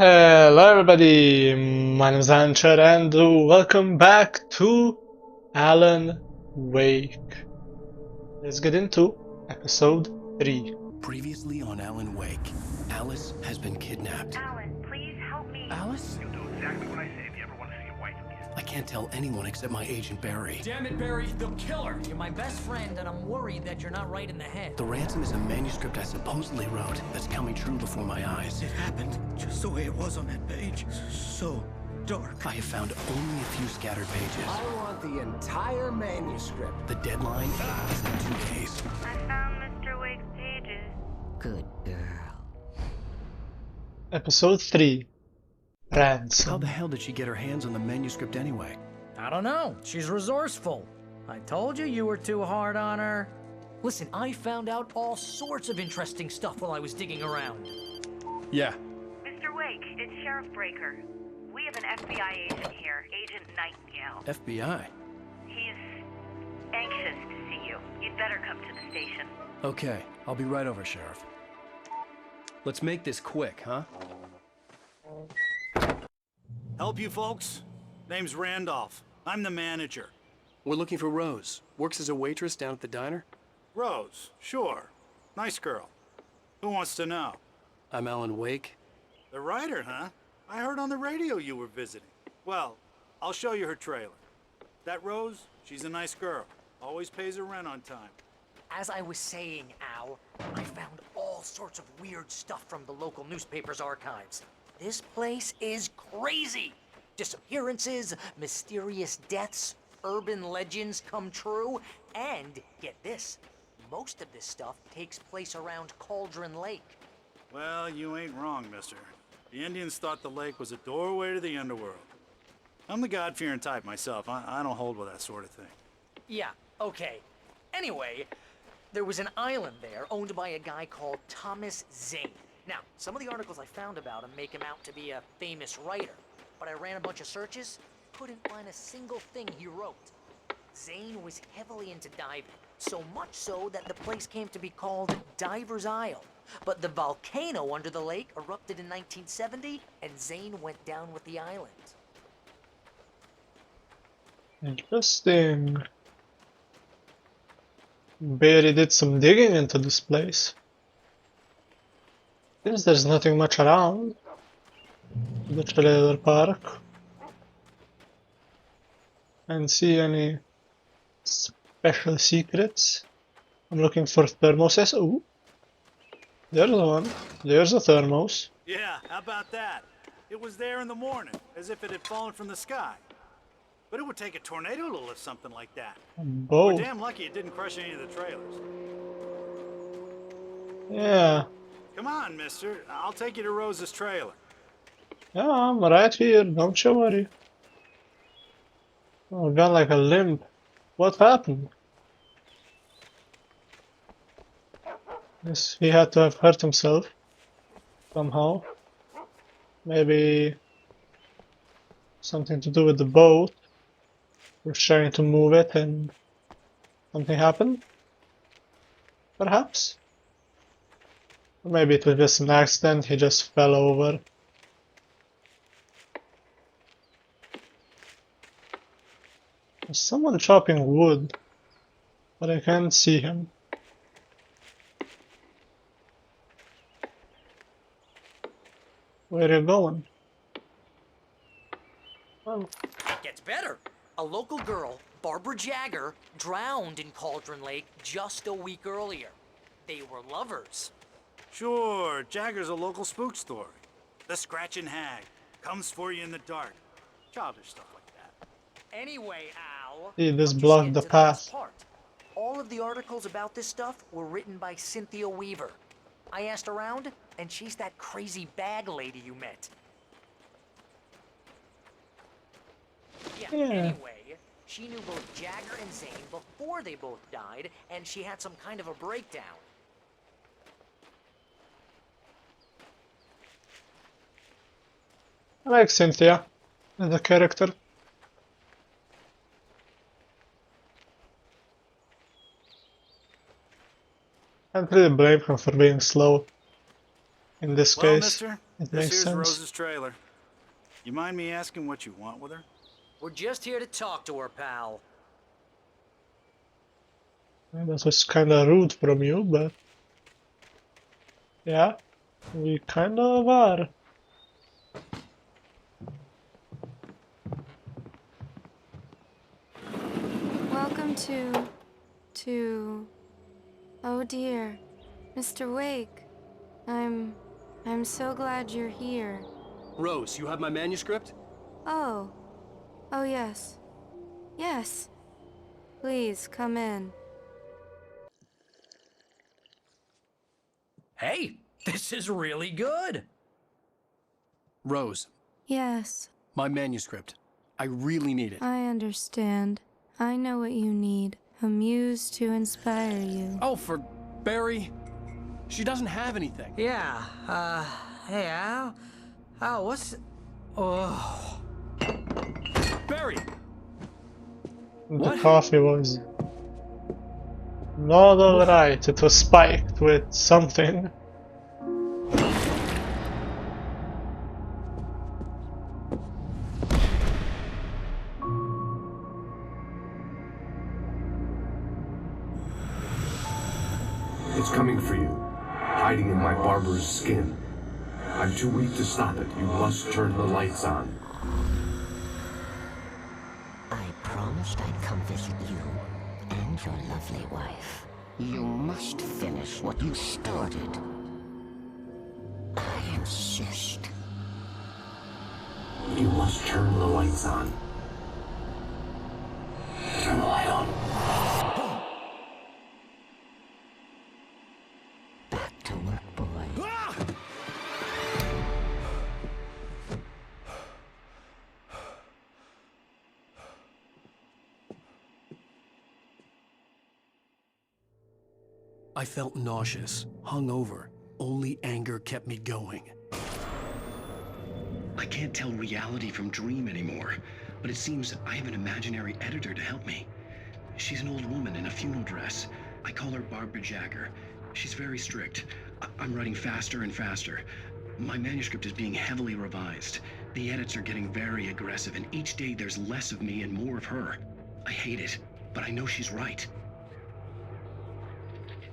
Hello everybody, my name is Ancher and welcome back to Alan Wake. Let's get into episode 3. Previously on Alan Wake, Alice has been kidnapped. Alan, please help me. Alice? You'll do exactly what I say if you ever want to see your wife again. I can't tell anyone except my agent Barry. Damn it, Barry, they'll kill her. You're my best friend, and I'm worried that you're not right in the head. The ransom is a manuscript I supposedly wrote that's coming true before my eyes. It happened just the way it was on that page. So dark. I have found only a few scattered pages. I want the entire manuscript. The deadline is in 2 days. I found Mr. Wake's pages. Good girl. Episode 3. Ransom. How the hell did she get her hands on the manuscript anyway? I don't know. She's resourceful. I told you were too hard on her. Listen, I found out all sorts of interesting stuff while I was digging around. Yeah. Mr. Wake, it's Sheriff Breaker. We have an FBI agent here, Agent Nightingale. FBI. He's anxious to see you. You'd better come to the station. Okay, I'll be right over, Sheriff. Let's make this quick, huh? Help you folks? Name's Randolph. I'm the manager. We're looking for Rose. Works as a waitress down at the diner. Rose, sure. Nice girl. Who wants to know? I'm Alan Wake. The writer, huh? I heard on the radio you were visiting. Well, I'll show you her trailer. That Rose, she's a nice girl. Always pays her rent on time. As I was saying, Al, I found all sorts of weird stuff from the local newspaper's archives. This place is crazy. Disappearances, mysterious deaths, urban legends come true, and get this, most of this stuff takes place around Cauldron Lake. Well, you ain't wrong, mister. The Indians thought the lake was a doorway to the underworld. I'm the God-fearing type myself. I don't hold with that sort of thing. Yeah, okay. Anyway, there was an island there owned by a guy called Thomas Zane. Now, some of the articles I found about him make him out to be a famous writer, but I ran a bunch of searches, couldn't find a single thing he wrote. Zane was heavily into diving, so much so that the place came to be called Diver's Isle. But the volcano under the lake erupted in 1970, and Zane went down with the island. Interesting. Barry did some digging into this place. Since there's nothing much around the trailer park. And see any special secrets. I'm looking for thermoses. Ooh. There's one. There's a thermos. Yeah, how about that? It was there in the morning, as if it had fallen from the sky. But it would take a tornado to lift something like that. Both. We're damn lucky it didn't crush any of the trailers. Yeah. Come on, mister. I'll take you to Rose's trailer. Yeah, I'm right here. Don't you worry. Oh, got like a limp. What happened? Yes, he had to have hurt himself somehow. Maybe something to do with the boat. We're trying to move it and something happened? Perhaps? Or maybe it was just an accident, he just fell over. There's someone chopping wood, but I can't see him. Where are you going? Oh, It gets better. A local girl, Barbara Jagger, drowned in Cauldron Lake just a week earlier. They were lovers. Sure, Jagger's a local spook story. The Scratching Hag comes for you in the dark. Childish stuff like that. Anyway, Al. see, this let's just blocked get the to best path. part. All of the articles about this stuff were written by Cynthia Weaver. I asked around, and she's that crazy bag lady you met. Yeah, Yeah. anyway, she knew both Jagger and Zane before they both died, and she had some kind of a breakdown. I like Cynthia as a character. Can't really blame her for being slow. In this Well, case, mister, it this makes here's sense. Rose's trailer. You mind me asking what you want with her? We're just here to talk to her, pal. That was kind of rude from you, but yeah, we kind of are. Welcome to... Oh dear, Mr. Wake. I'm so glad you're here. Rose, you have my manuscript? Oh. Oh yes. Yes. Please, come in. Hey, this is really good. Rose, Yes, my manuscript. I really need it. I understand. I know what you need. A muse to inspire you. Oh, for Barry? She doesn't have anything. Yeah, hey, Al? Oh, what's... Oh... Barry! The coffee was not alright. It was spiked with something. It's coming for you, hiding in my barber's skin. I'm too weak to stop it. You must turn the lights on. I promised I'd come visit you and your lovely wife. You must finish what you started. I insist. You must turn the lights on. Turn the light on. Back to work, boy. I felt nauseous, hungover. Only anger kept me going. I can't tell reality from dream anymore, but it seems I have an imaginary editor to help me. She's an old woman in a funeral dress. I call her Barbara Jagger. She's very strict. I'm writing faster and faster. My manuscript is being heavily revised. The edits are getting very aggressive, and each day there's less of me and more of her. I hate it, but I know she's right.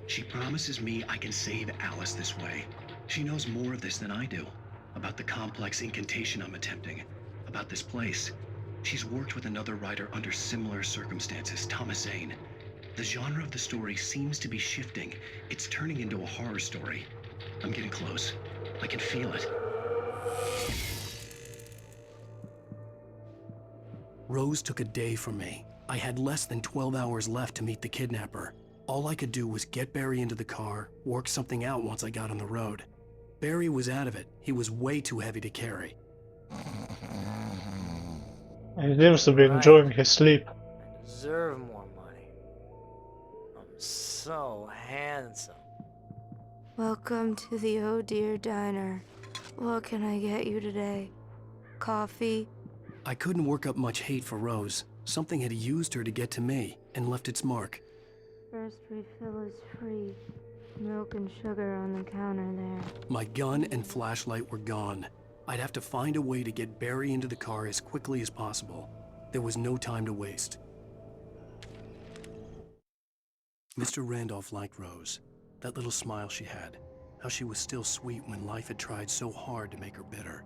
She promises me I can save Alice this way. She knows more of this than I do. About the complex incantation I'm attempting. About this place. She's worked with another writer under similar circumstances, Thomas Zane. The genre of the story seems to be shifting. It's turning into a horror story. I'm getting close. I can feel it. Rose took a day from me. I had less than 12 hours left to meet the kidnapper. All I could do was get Barry into the car, work something out once I got on the road. Barry was out of it. He was way too heavy to carry. He seems to be enjoying his sleep. I deserve more money. I'm so handsome. Welcome to the Oh Dear Diner. What can I get you today? Coffee? I couldn't work up much hate for Rose. Something had used her to get to me and left its mark. First refill is free. Milk and sugar on the counter there. My gun and flashlight were gone. I'd have to find a way to get Barry into the car as quickly as possible. There was no time to waste. Mr. Randolph liked Rose. That little smile she had. How she was still sweet when life had tried so hard to make her bitter.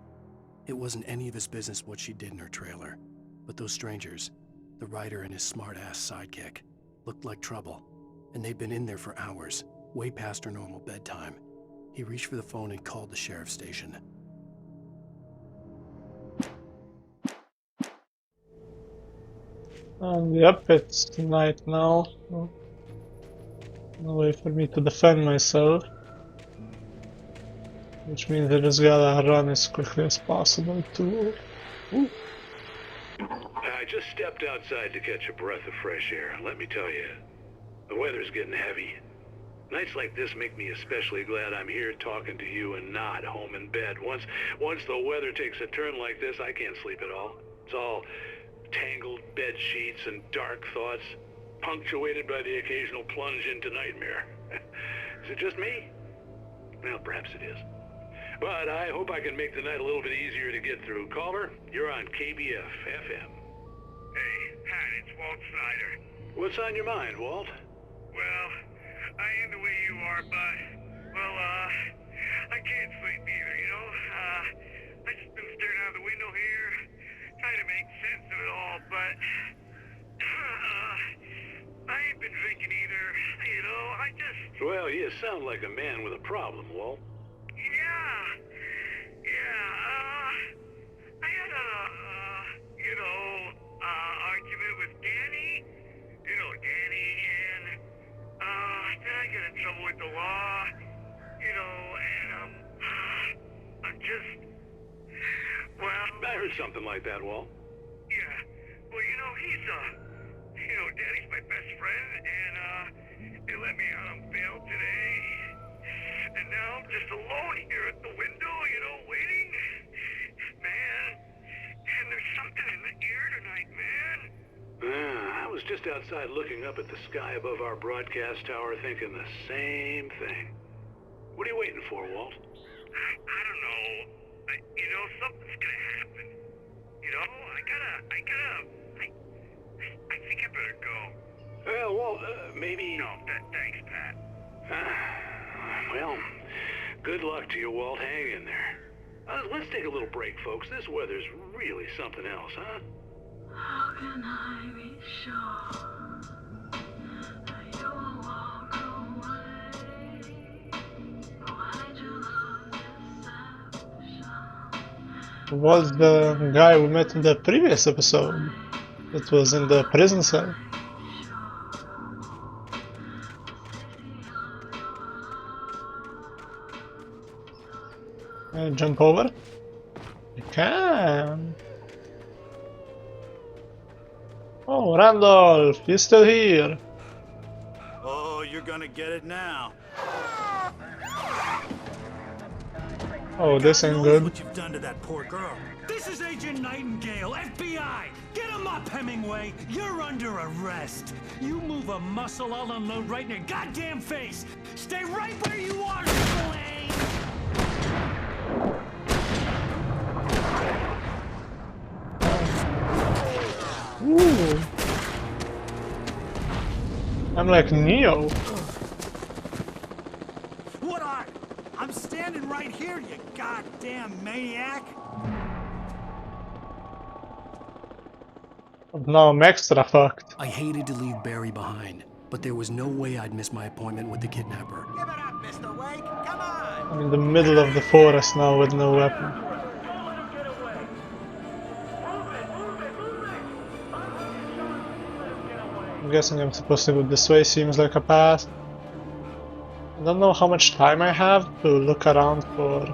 It wasn't any of his business what she did in her trailer. But those strangers, the writer and his smart-ass sidekick, looked like trouble. And they'd been in there for hours, way past her normal bedtime. He reached for the phone and called the sheriff's station. Yep, it's night now. No way for me to defend myself. Which means I just gotta run as quickly as possible to... Ooh. I just stepped outside to catch a breath of fresh air. Let me tell you, the weather's getting heavy. Nights like this make me especially glad I'm here talking to you and not home in bed. Once the weather takes a turn like this, I can't sleep at all. It's all tangled bed sheets and dark thoughts, punctuated by the occasional plunge into nightmare. Is it just me? Well, perhaps it is. But I hope I can make the night a little bit easier to get through. Caller, you're on KBF FM. Hey, Pat, it's Walt Snyder. What's on your mind, Walt? Well, I am the way you are, but, well, I can't sleep either, you know? I just been staring out the window here, trying to make sense of it all, but, I ain't been drinking either, you know? I just... Well, you sound like a man with a problem, Walt. I had a, argument with Danny. You know, Danny, and, then I got in trouble with the law, you know, and, I'm just, well... I heard something like that, Walt. Yeah, well, you know, he's, Danny's my best friend, and, they let me out on bail today. And now I'm just alone here at the window, you know, waiting. Man, and there's something in the air tonight, man. I was just outside looking up at the sky above our broadcast tower thinking the same thing. What are you waiting for, Walt? I don't know. You know, something's gonna happen. You know, I think I better go. Well, Walt, maybe... No, thanks, Pat. Well, good luck to you, Walt. Hang in there. Let's take a little break, folks. This weather's really something else, huh? How can I be sure that you will walk away? Why'd you love deception? Was the guy we met in the previous episode. It was in the prison cell. Can I jump over? I can. Oh, Randolph, you're still here. Oh, you're gonna get it now. Oh, this ain't good. What you've done to that poor girl. This is Agent Nightingale, FBI! Get him up, Hemingway! You're under arrest! You move a muscle, I'll unload right in your goddamn face! Stay right where you are, Lane! Ooh. I'm like Neo. What are? I'm standing right here, you goddamn maniac! Now I'm extra fucked. I hated to leave Barry behind, but there was no way I'd miss my appointment with the kidnapper. Give it up, Mr. Wake! Come on! I'm in the middle of the forest now with no weapon. I'm guessing I'm supposed to go this way, seems like a path. I don't know how much time I have to look around for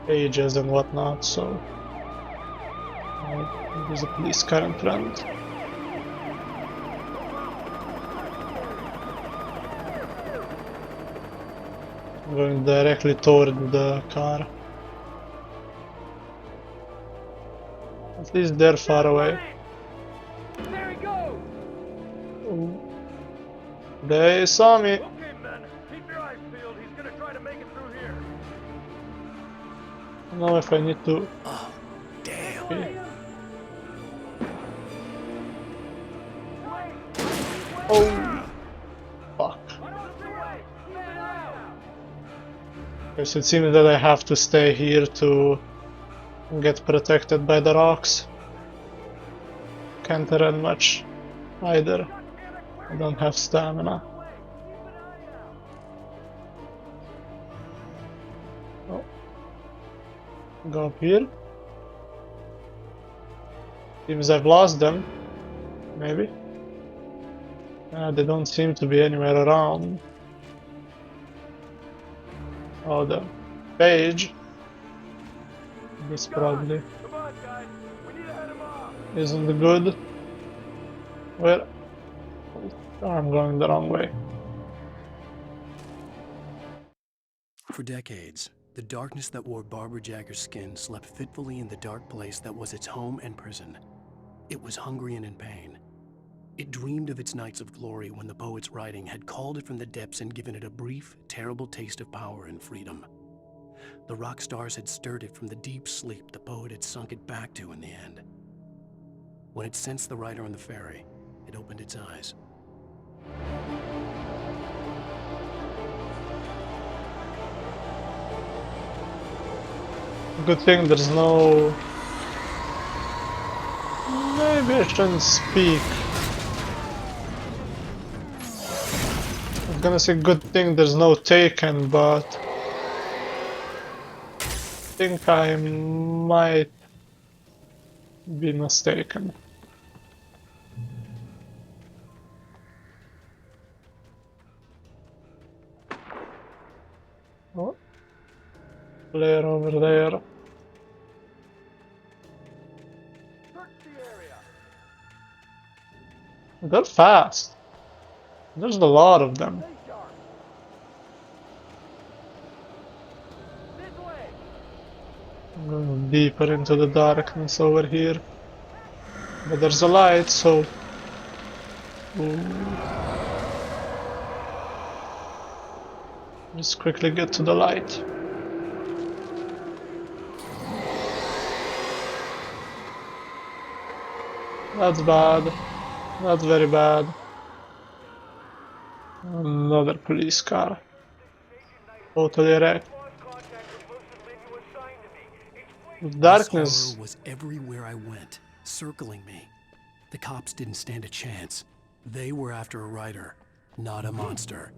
pages and whatnot, so... there's a police car in front. I'm going directly toward the car. At least they're far away. There he goes! Oh. They saw me. Okay, men, keep your eyes peeled. He's gonna try to make it through here. I don't know if I need to. Oh, damn. Okay. Oh, fuck. Okay, so it seems that I have to stay here to get protected by the rocks. Can't run much either. I don't have stamina. Oh. Go up here. Seems I've lost them. Maybe. They don't seem to be anywhere around. Oh, the page. This probably isn't good. Where? Oh, I'm going the wrong way. For decades, the darkness that wore Barbara Jagger's skin slept fitfully in the dark place that was its home and prison. It was hungry and in pain. It dreamed of its nights of glory when the poet's writing had called it from the depths and given it a brief, terrible taste of power and freedom. the rock stars had stirred it from the deep sleep the poet had sunk it back to in the end. When it sensed the rider on the ferry, it opened its eyes. Good thing there's no... Maybe I shouldn't speak. I was gonna say good thing there's no taken, but... I think I might be mistaken. Oh. Player over there. They're fast. There's a lot of them. I'm going deeper into the darkness over here. But there's a light, so... Ooh. Let's quickly get to the light. That's bad. That's very bad. Another police car. Totally wrecked. Darkness. This horror was everywhere I went, circling me. The cops didn't stand a chance. They were after a rider, not a monster.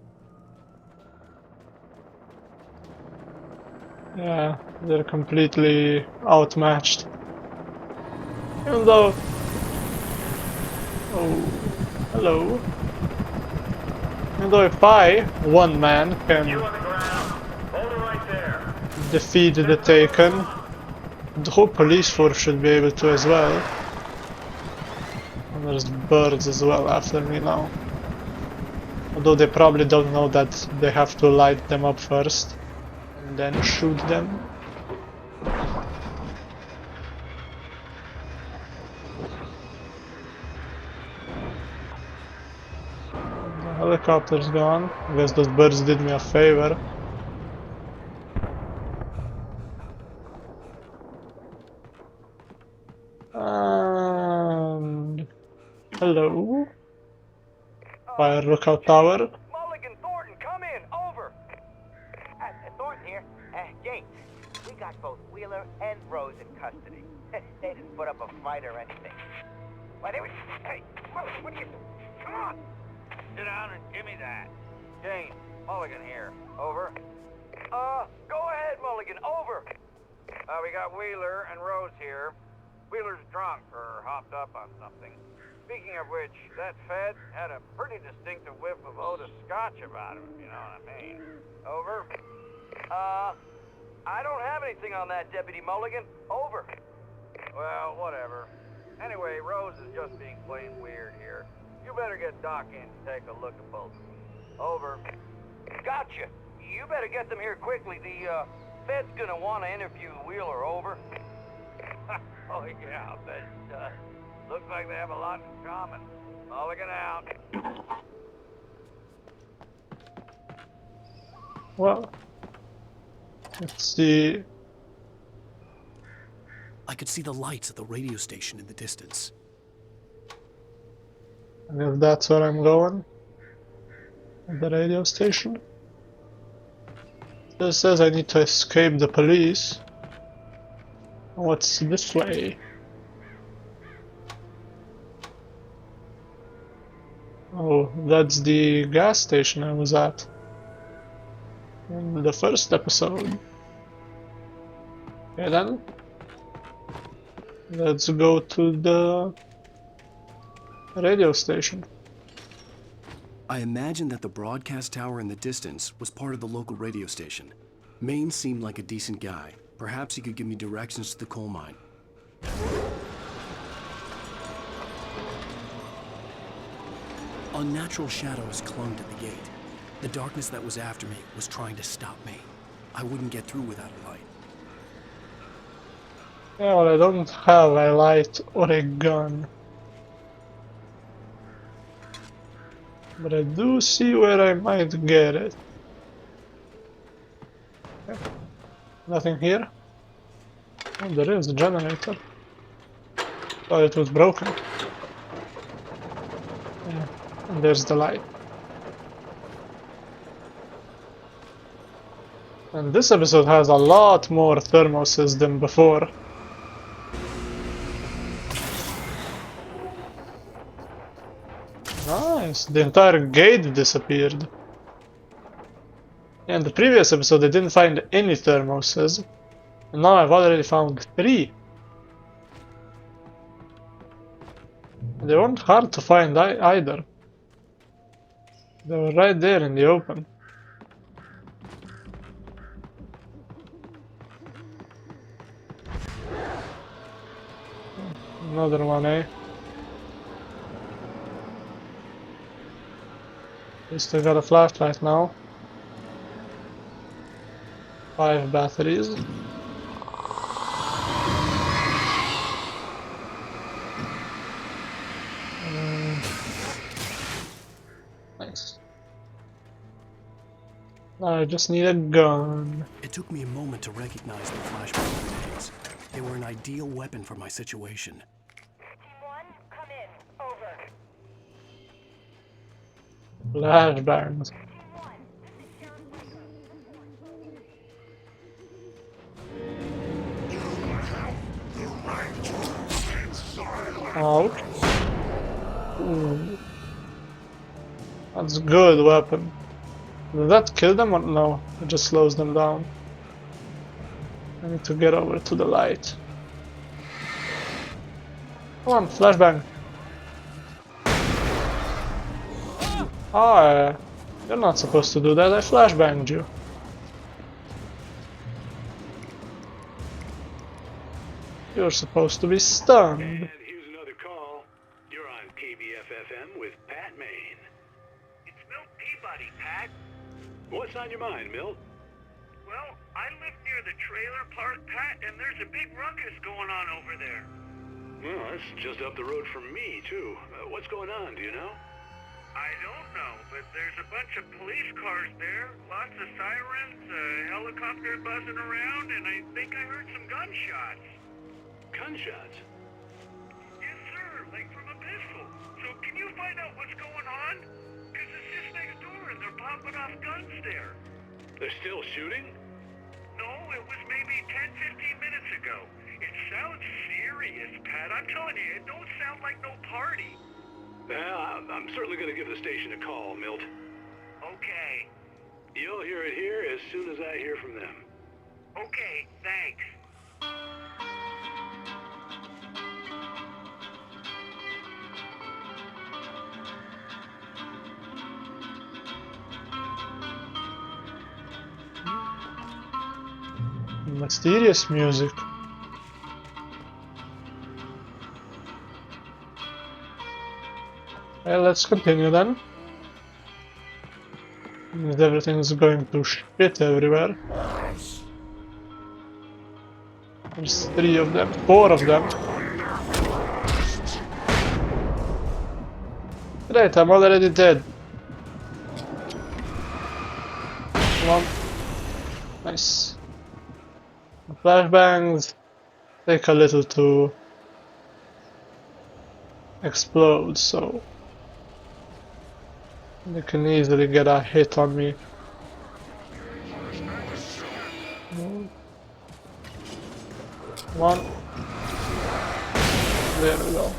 Yeah, they're completely outmatched. Even though... Oh, hello. Even though if I, one man, can defeat the Taken, the whole police force should be able to as well. And there's birds as well after me now. Although they probably don't know that they have to light them up first and then shoot them. The helicopter's gone. I guess those birds did me a favor. And... hello? Fire lookout tower. Mulligan, Thornton, come in, over. Thornton here. Jake, we got both Wheeler and Rose in custody. They didn't put up a fight or anything. Why, they were... Hey, Mulligan, what are you... Come on! Sit down and give me that. Jane, Mulligan here. Over. Go ahead, Mulligan, over. We got Wheeler and Rose here. Wheeler's drunk or hopped up on something. Speaking of which, that Fed had a pretty distinctive whiff of Otis Scotch about him, if you know what I mean. Over. I don't have anything on that, Deputy Mulligan. Over. Well, whatever. Anyway, Rose is just being plain weird here. You better get Doc in to take a look at both of them. Over. Gotcha. You better get them here quickly. The, Fed's gonna want to interview Wheeler. Over. Oh, yeah, I bet it does. Looks like they have a lot in common. Mulligan out. Well, let's see. I could see the lights at the radio station in the distance. And if that's where I'm going, at the radio station. It says I need to escape the police. What's this way? Oh, that's the gas station I was at in the first episode. Okay then, let's go to the radio station. I imagined that the broadcast tower in the distance was part of the local radio station. Maine seemed like a decent guy. Perhaps he could give me directions to the coal mine. Unnatural shadows clung to the gate. The darkness that was after me was trying to stop me. I wouldn't get through without a light. Yeah, well, I don't have a light or a gun. But I do see where I might get it. Nothing here? Oh, there is a generator. Oh, it was broken. Yeah, and there's the light. And this episode has a lot more thermoses than before. Nice, the entire gate disappeared. In the previous episode I didn't find any thermoses, and now I've already found 3. They weren't hard to find either. They were right there in the open. Another one, eh? At least I got a flashlight now. 5 batteries. Nice. Now I just need a gun. It took me a moment to recognize the flashbang grenades. They were an ideal weapon for my situation. Team 1, come in. Over. Flashbangs. Team 1, this is Sheriff Breaker. Ouch. Ooh. That's a good weapon. Did that kill them or no? It just slows them down. I need to get over to the light. Come on, flashbang. Ah, you're not supposed to do that. I flashbanged you. You're supposed to be stunned. And here's another call. You're on KBFFM with Pat Maine. It's Milt Peabody, Pat. What's on your mind, Milt? Well, I live near the trailer park, Pat, and there's a big ruckus going on over there. Well, that's just up the road from me, too. What's going on, do you know? I don't know, but there's a bunch of police cars there, lots of sirens, a helicopter buzzing around, and I think I heard some gunshots. Gunshots? Yes, sir, like from a pistol. So can you find out what's going on? Because it's just next door and they're popping off guns there. They're still shooting? No, it was maybe 10, 15 minutes ago. It sounds serious, Pat. I'm telling you, it don't sound like no party. Well, I'm certainly going to give the station a call, Milt. Okay. You'll hear it here as soon as I hear from them. Okay, thanks. Mysterious music. Well, let's continue then. Everything's going to shit everywhere. There's 3 of them, 4 of them. Great, I'm already dead. Come on. Nice. The flashbangs take a little to explode, so they can easily get a hit on me. One. There we go.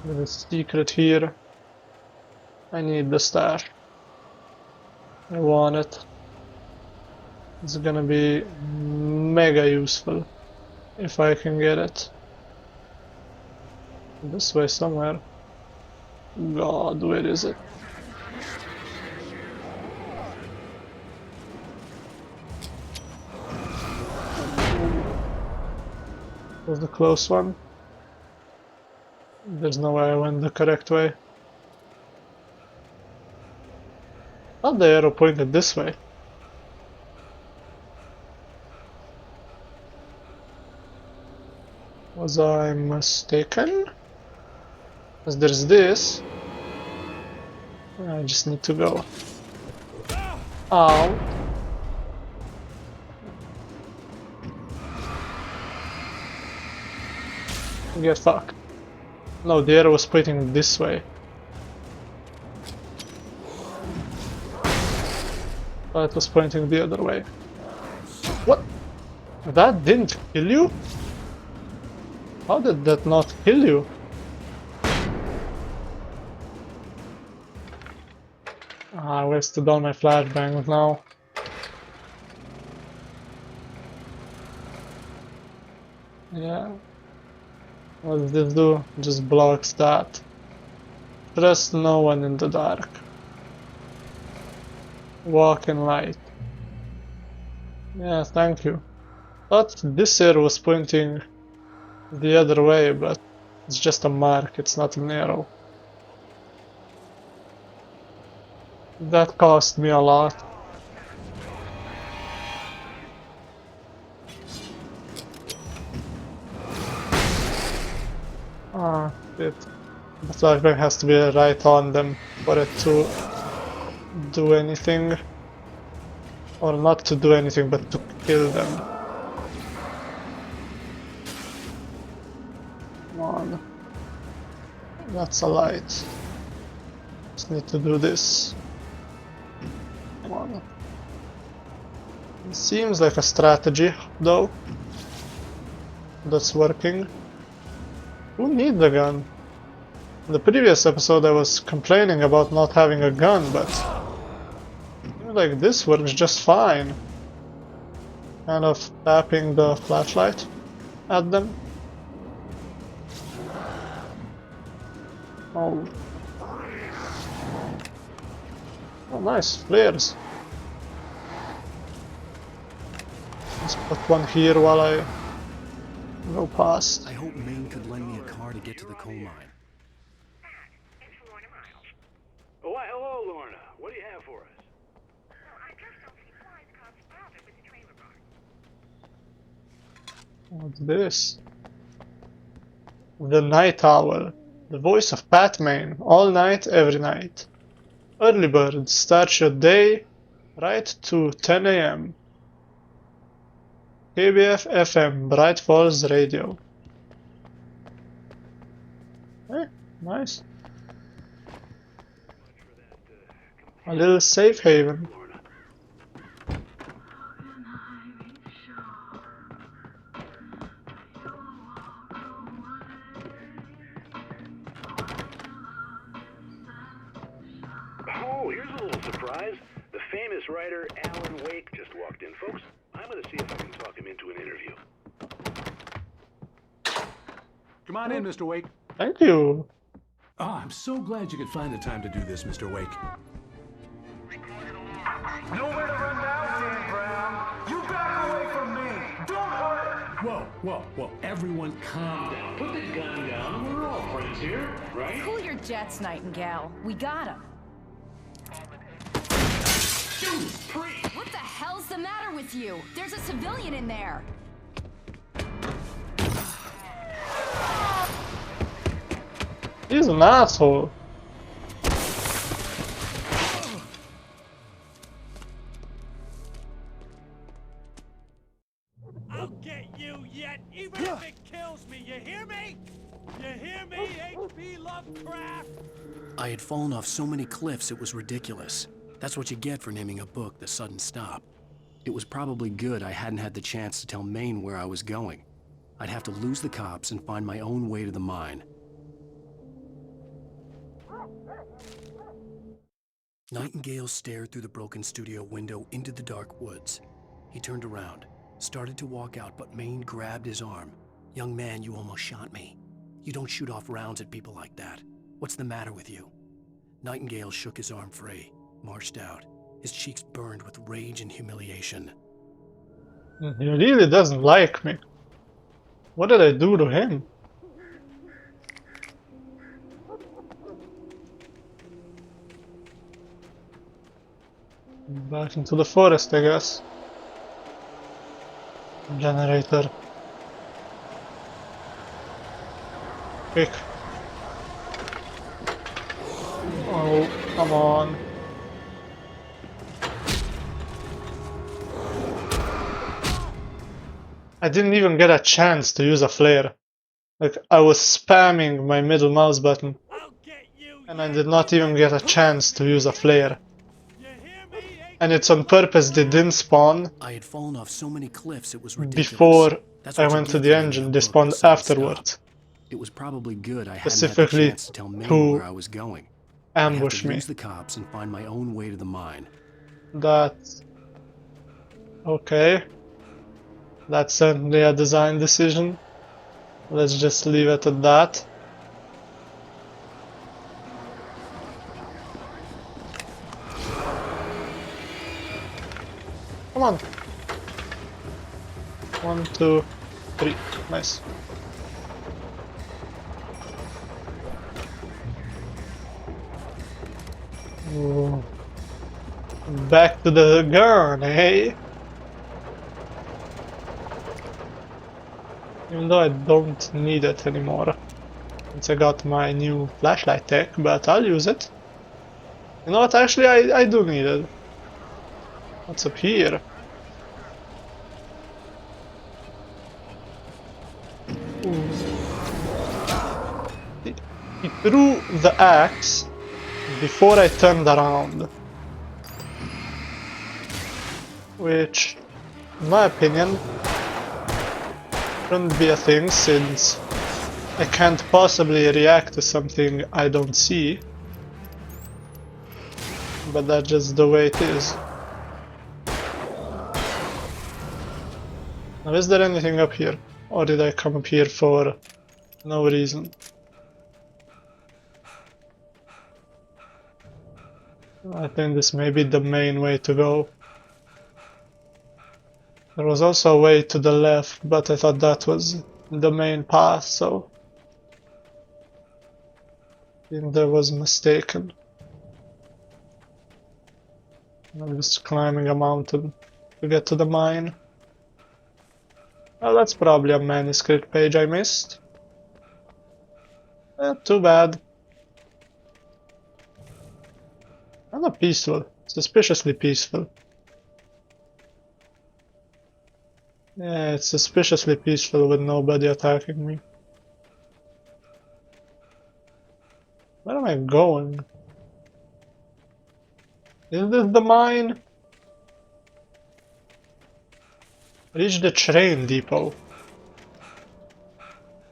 There's a secret here. I need the stash. I want it. It's gonna be mega useful if I can get it. This way somewhere. God, where is it? Was the close one? There's no way I went the correct way. Thought the arrow pointed this way. Was I mistaken? Because there's this. I just need to go. Ow. Get fucked. No, the arrow was pointing this way. But it was pointing the other way. What? That didn't kill you? How did that not kill you? Ah, I wasted all my flashbangs now. Yeah. What does this do? Just blocks that. Trust no one in the dark. Walk in light. Yeah, thank you. Thought this arrow was pointing the other way, but it's just a mark, it's not an arrow. That cost me a lot. Ah, shit. The flashbang has to be right on them for it to do anything. Or not to do anything, but to kill them. Come on. That's a light. Just need to do this. Come on. It seems like a strategy, though. That's working. Who needs a gun? In the previous episode I was complaining about not having a gun, but like this works just fine. Kind of tapping the flashlight at them. Oh. Oh, nice, flares. Let's put one here while I go past. I hope Maine could lend me a car to get to the coal mine. Oh, why, hello, Lorna. What do you have for us? What's this? The Night Owl. The voice of Pat Maine. All night, every night. Early bird. Start your day right to 10 AM. KBF FM. Bright Falls Radio. Hey, nice. A little safe haven. Oh, here's a little surprise. The famous writer Alan Wake just walked in, folks. I'm going to see if I can talk him into an interview. Come on in, Mr. Wake. Thank you. Oh, I'm so glad you could find the time to do this, Mr. Wake. Nowhere to run now, Dan Brown. You back away from me. Don't hurt. Whoa. Everyone calm down. Put the gun down. We're all friends here, right? Cool your jets, Nightingale. We got him. What the hell's the matter with you? There's a civilian in there. He's an asshole. I'll get you yet, even if it kills me. You hear me? You hear me, H.P. Lovecraft? I had fallen off so many cliffs it was ridiculous. That's what you get for naming a book The Sudden Stop. It was probably good I hadn't had the chance to tell Maine where I was going. I'd have to lose the cops and find my own way to the mine. Nightingale stared through the broken studio window into the dark woods. He turned around, started to walk out, but Maine grabbed his arm. "Young man, you almost shot me. You don't shoot off rounds at people like that. What's the matter with you?" Nightingale shook his arm free, marched out. His cheeks burned with rage and humiliation. He really doesn't like me. What did I do to him? Back into the forest, I guess. Generator. Quick. Oh, come on. I didn't even get a chance to use a flare. Like, I was spamming my middle mouse button, and I did not even get a chance to use a flare. And it's on purpose they didn't spawn I had fallen off so many cliffs it was ridiculous. before That's I what you went to get the for reading engine, a they book that spawned said to afterwards. stop. It was probably good I hadn't had the Specifically chance to tell Maine to where I was going. I'd have ambush to me. lose the cops and find my own way to the mine. That's okay. That's certainly a design decision. Let's just leave it at that. Come on. 1, 2, 3. Nice. Ooh. Back to the gun, hey? Even though I don't need it anymore. Since I got my new flashlight tech, but I'll use it. You know what, actually I do need it. What's up here? Ooh. He threw the axe before I turned around. Which, in my opinion, shouldn't be a thing since I can't possibly react to something I don't see. But that's just the way it is. Now, is there anything up here? Or did I come up here for no reason? I think this may be the main way to go. There was also a way to the left, but I thought that was the main path, so I think that was mistaken. I'm just climbing a mountain to get to the mine. Well, that's probably a manuscript page I missed. Too bad. Kinda peaceful. Suspiciously peaceful. Yeah, it's suspiciously peaceful with nobody attacking me. Where am I going? Is this the mine? Reach the train depot.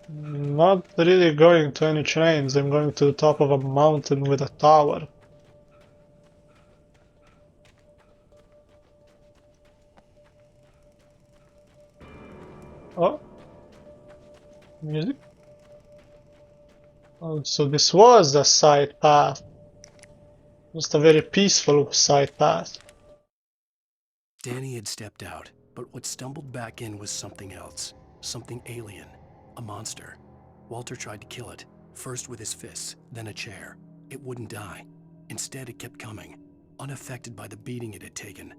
Not really going to any trains, I'm going to the top of a mountain with a tower. Oh. Music? Oh, so this was a side path. Just a very peaceful side path. Danny had stepped out, but what stumbled back in was something else. Something alien. A monster. Walter tried to kill it, first with his fists, then a chair. It wouldn't die. Instead, it kept coming, unaffected by the beating it had taken.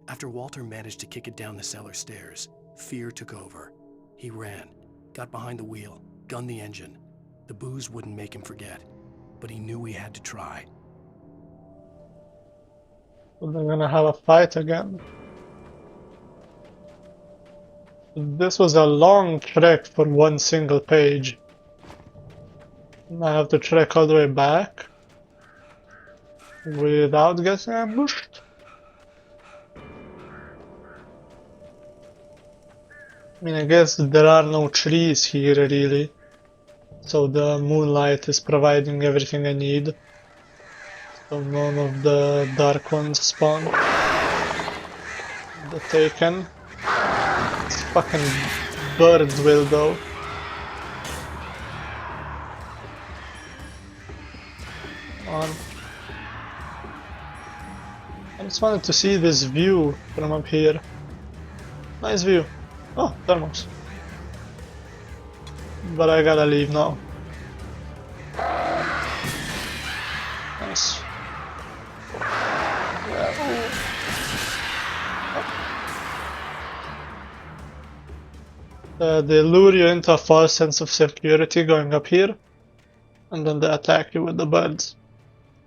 After Walter managed to kick it down the cellar stairs, fear took over. He ran, got behind the wheel, gunned the engine. The booze wouldn't make him forget, but he knew he had to try. So they're gonna have a fight again. This was a long trek for one single page. I have to trek all the way back without getting ambushed. I mean, I guess there are no trees here really, so the moonlight is providing everything I need. So none of the dark ones spawn. The Taken. This fucking bird will though. Come on. I just wanted to see this view from up here. Nice view. Oh, thermos. But I gotta leave now. Nice. They lure you into a false sense of security going up here, and then they attack you with the birds.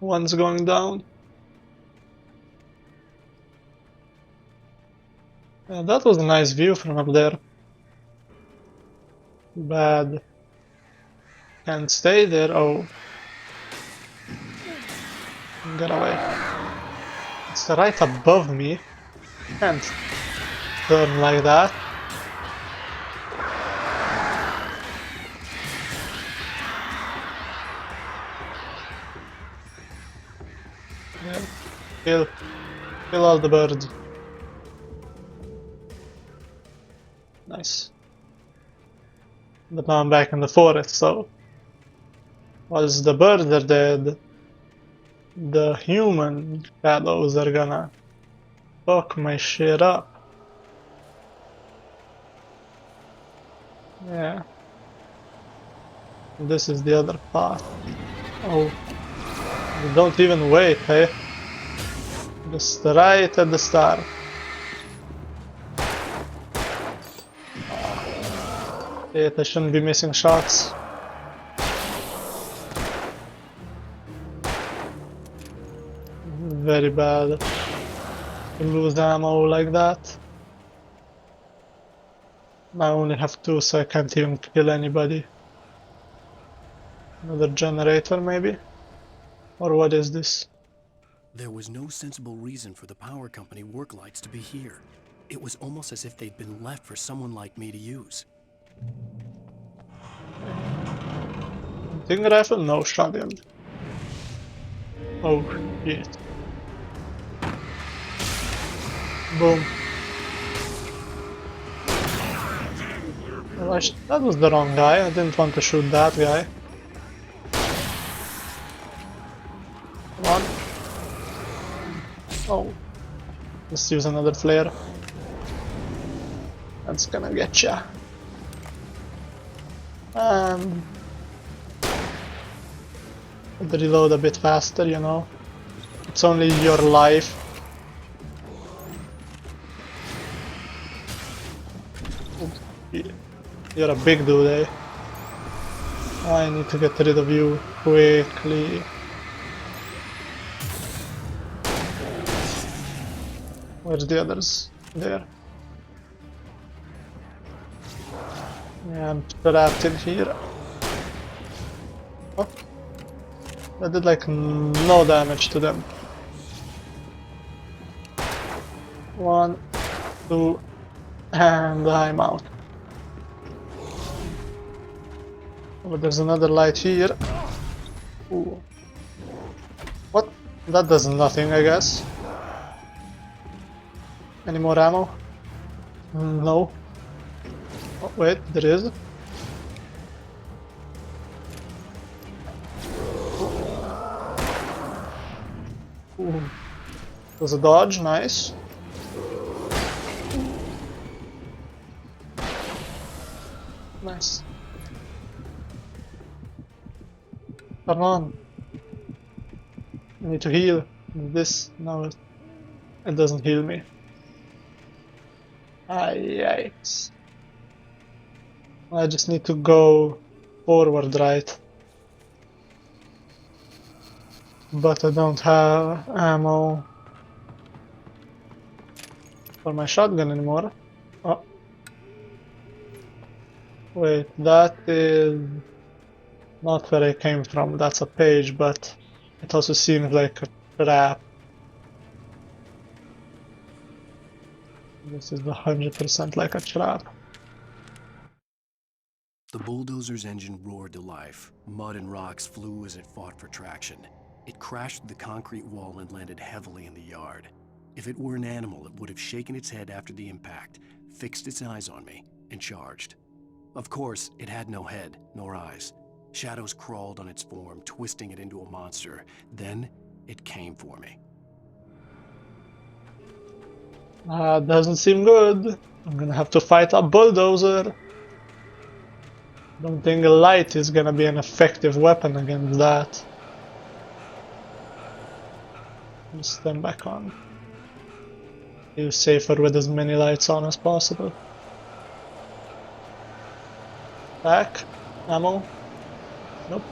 One's going down. That was a nice view from up there. Bad. Can't stay there. Oh. Get away. It's right above me. Can't turn like that. Yeah. Kill all the birds. Nice. But now I'm back in the forest, so once the birds are dead, the human shadows are gonna fuck my shit up. Yeah. This is the other path. Oh. You don't even wait, hey? Just right at the start. Shit, I shouldn't be missing shots. Very bad to lose ammo like that. I only have 2, so I can't even kill anybody. Another generator, maybe? Or what is this? There was no sensible reason for the power company work lights to be here. It was almost as if they'd been left for someone like me to use. Hunting rifle? No, shotgun. Oh, shit. Boom. Well, that was the wrong guy. I didn't want to shoot that guy. Come on. Oh. Let's use another flare. That's gonna get ya. Reload a bit faster, you know. It's only your life. You're a big dude, eh? I need to get rid of you quickly. Where's the others? There. Yeah, I'm trapped in here. Oh. I did like no damage to them. 1, 2, and I'm out. Oh, there's another light here. Ooh. What? That does nothing, I guess. Any more ammo? No. Oh, wait, there is. Ooh. There's a dodge, nice. Nice. Turn on. I need to heal. This, no, it doesn't heal me. Ah, yikes. I just need to go forward, right? But I don't have ammo for my shotgun anymore. Oh. Wait, that is not where I came from. That's a page, but it also seems like a trap. This is 100% like a trap. The bulldozer's engine roared to life. Mud and rocks flew as it fought for traction. It crashed through the concrete wall and landed heavily in the yard. If it were an animal, it would have shaken its head after the impact, fixed its eyes on me, and charged. Of course, it had no head, nor eyes. Shadows crawled on its form, twisting it into a monster. Then, it came for me. Doesn't seem good. I'm gonna have to fight a bulldozer. Don't think a light is gonna be an effective weapon against that. Just stand back on. Feel safer with as many lights on as possible. Back. Ammo. Nope.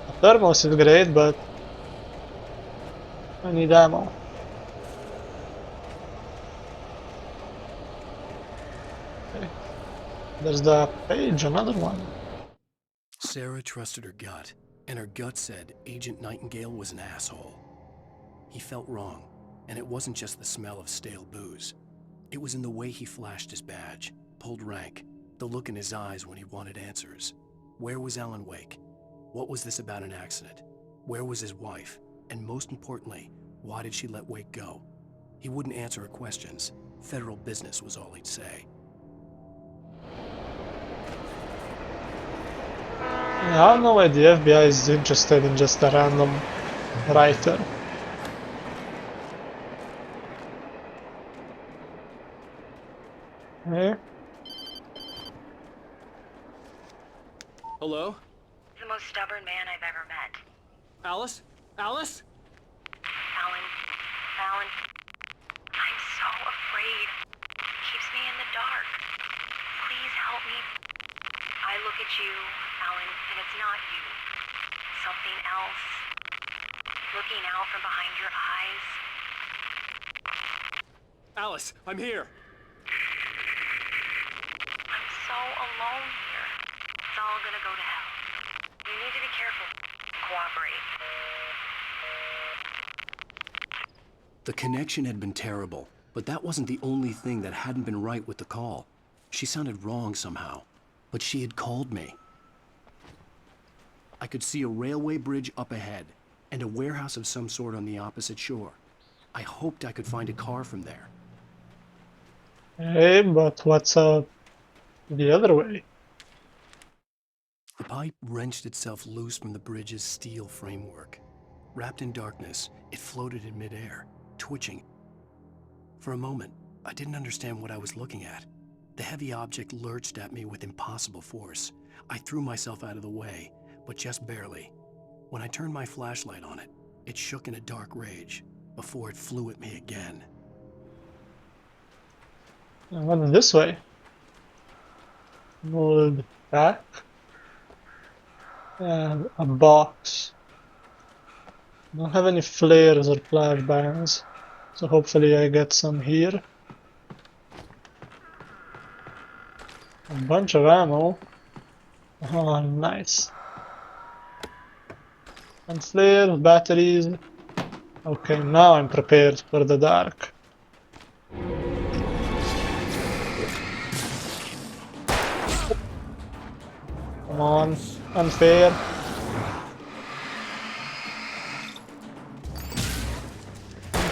A thermos is great, but I need ammo. Okay. There's the page, another one. Sarah trusted her gut, and her gut said Agent Nightingale was an asshole. He felt wrong, and it wasn't just the smell of stale booze. It was in the way he flashed his badge, pulled rank, the look in his eyes when he wanted answers. Where was Ellen Wake? What was this about an accident? Where was his wife? And most importantly, why did she let Wake go? He wouldn't answer her questions. Federal business was all he'd say. I don't know why the FBI is interested in just a random writer. Hey? Hello? The most stubborn man I've ever met. Alice? Alice? Alan, I'm so afraid. He keeps me in the dark. Please help me. I look at you, Alan, and it's not you. Something else. Looking out from behind your eyes. Alice, I'm here. I'm so alone here. It's all gonna go to hell. You need to be careful. Cooperate. The connection had been terrible, but that wasn't the only thing that hadn't been right with the call. She sounded wrong somehow, but she had called me. I could see a railway bridge up ahead and a warehouse of some sort on the opposite shore. I hoped I could find a car from there. Hey, but what's up the other way? The pipe wrenched itself loose from the bridge's steel framework. Wrapped in darkness, it floated in midair, twitching. For a moment, I didn't understand what I was looking at. The heavy object lurched at me with impossible force. I threw myself out of the way, but just barely. When I turned my flashlight on it, it shook in a dark rage before it flew at me again. I went this way. Mold back. And a box. Don't have any flares or flashbangs, so hopefully I get some here. A bunch of ammo. Oh, nice. And flares, batteries. Okay, now I'm prepared for the dark. Come on, unfair.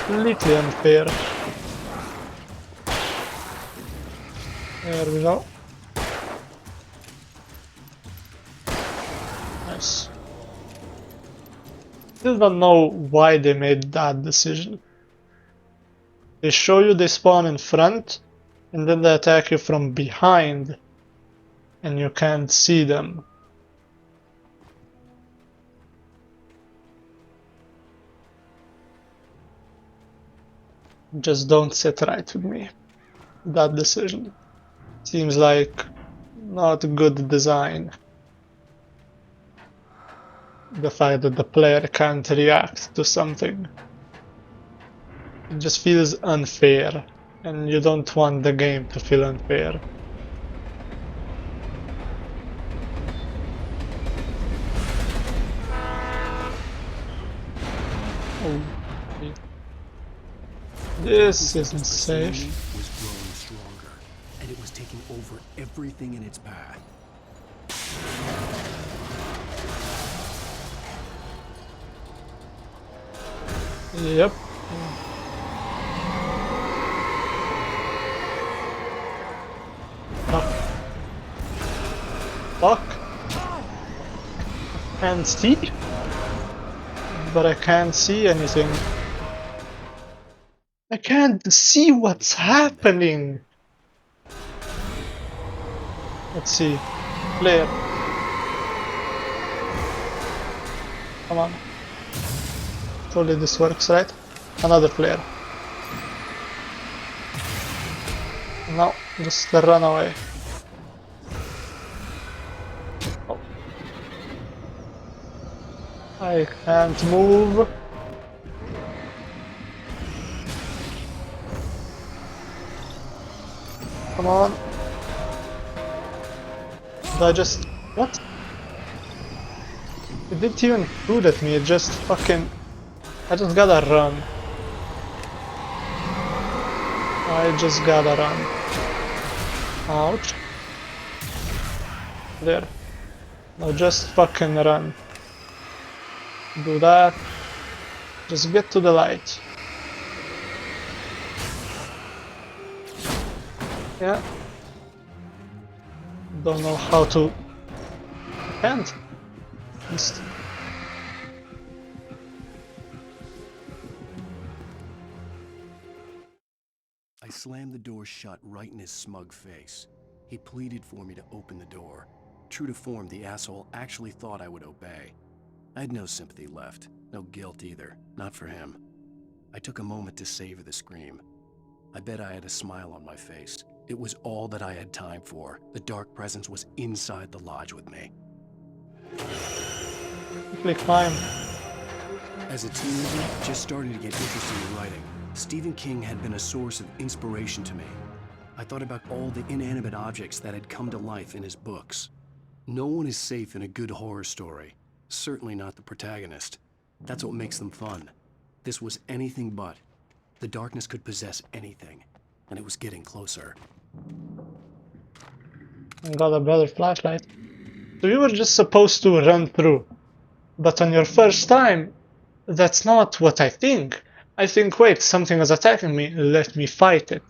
Completely unfair. There we go. Nice. Still don't know why they made that decision. They show you they spawn in front, and then they attack you from behind, and you can't see them. Just don't sit right with me. That decision seems like not a good design. The fact that the player can't react to something. It just feels unfair, and you don't want the game to feel unfair. Oh. This isn't safe. Was growing stronger, and it was taking over everything in its path. Yep. Fuck. Fuck. Can't see? But I can't see anything. I can't see what's happening. Let's see. Flare. Come on. Surely this works, right? Another flare. No, just run away. Oh. I can't move. Come on. Did I just... what? It didn't even shoot at me, it just fucking... I just gotta run. I just gotta run. Ouch. There. Now just fucking run. Do that. Just get to the light. Yeah. Don't know how to... Can't. Just... I slammed the door shut right in his smug face. He pleaded for me to open the door. True to form, the asshole actually thought I would obey. I had no sympathy left, no guilt either, not for him. I took a moment to savor the scream. I bet I had a smile on my face. It was all that I had time for. The dark presence was inside the lodge with me. Quickly climb. As a teenager, just starting to get interested in writing, Stephen King had been a source of inspiration to me. I thought about all the inanimate objects that had come to life in his books. No one is safe in a good horror story. Certainly not the protagonist. That's what makes them fun. This was anything but. The darkness could possess anything, and it was getting closer. I got a better flashlight. So you were just supposed to run through. But on your first time, that's not what I think. I think, wait, something is attacking me, let me fight it.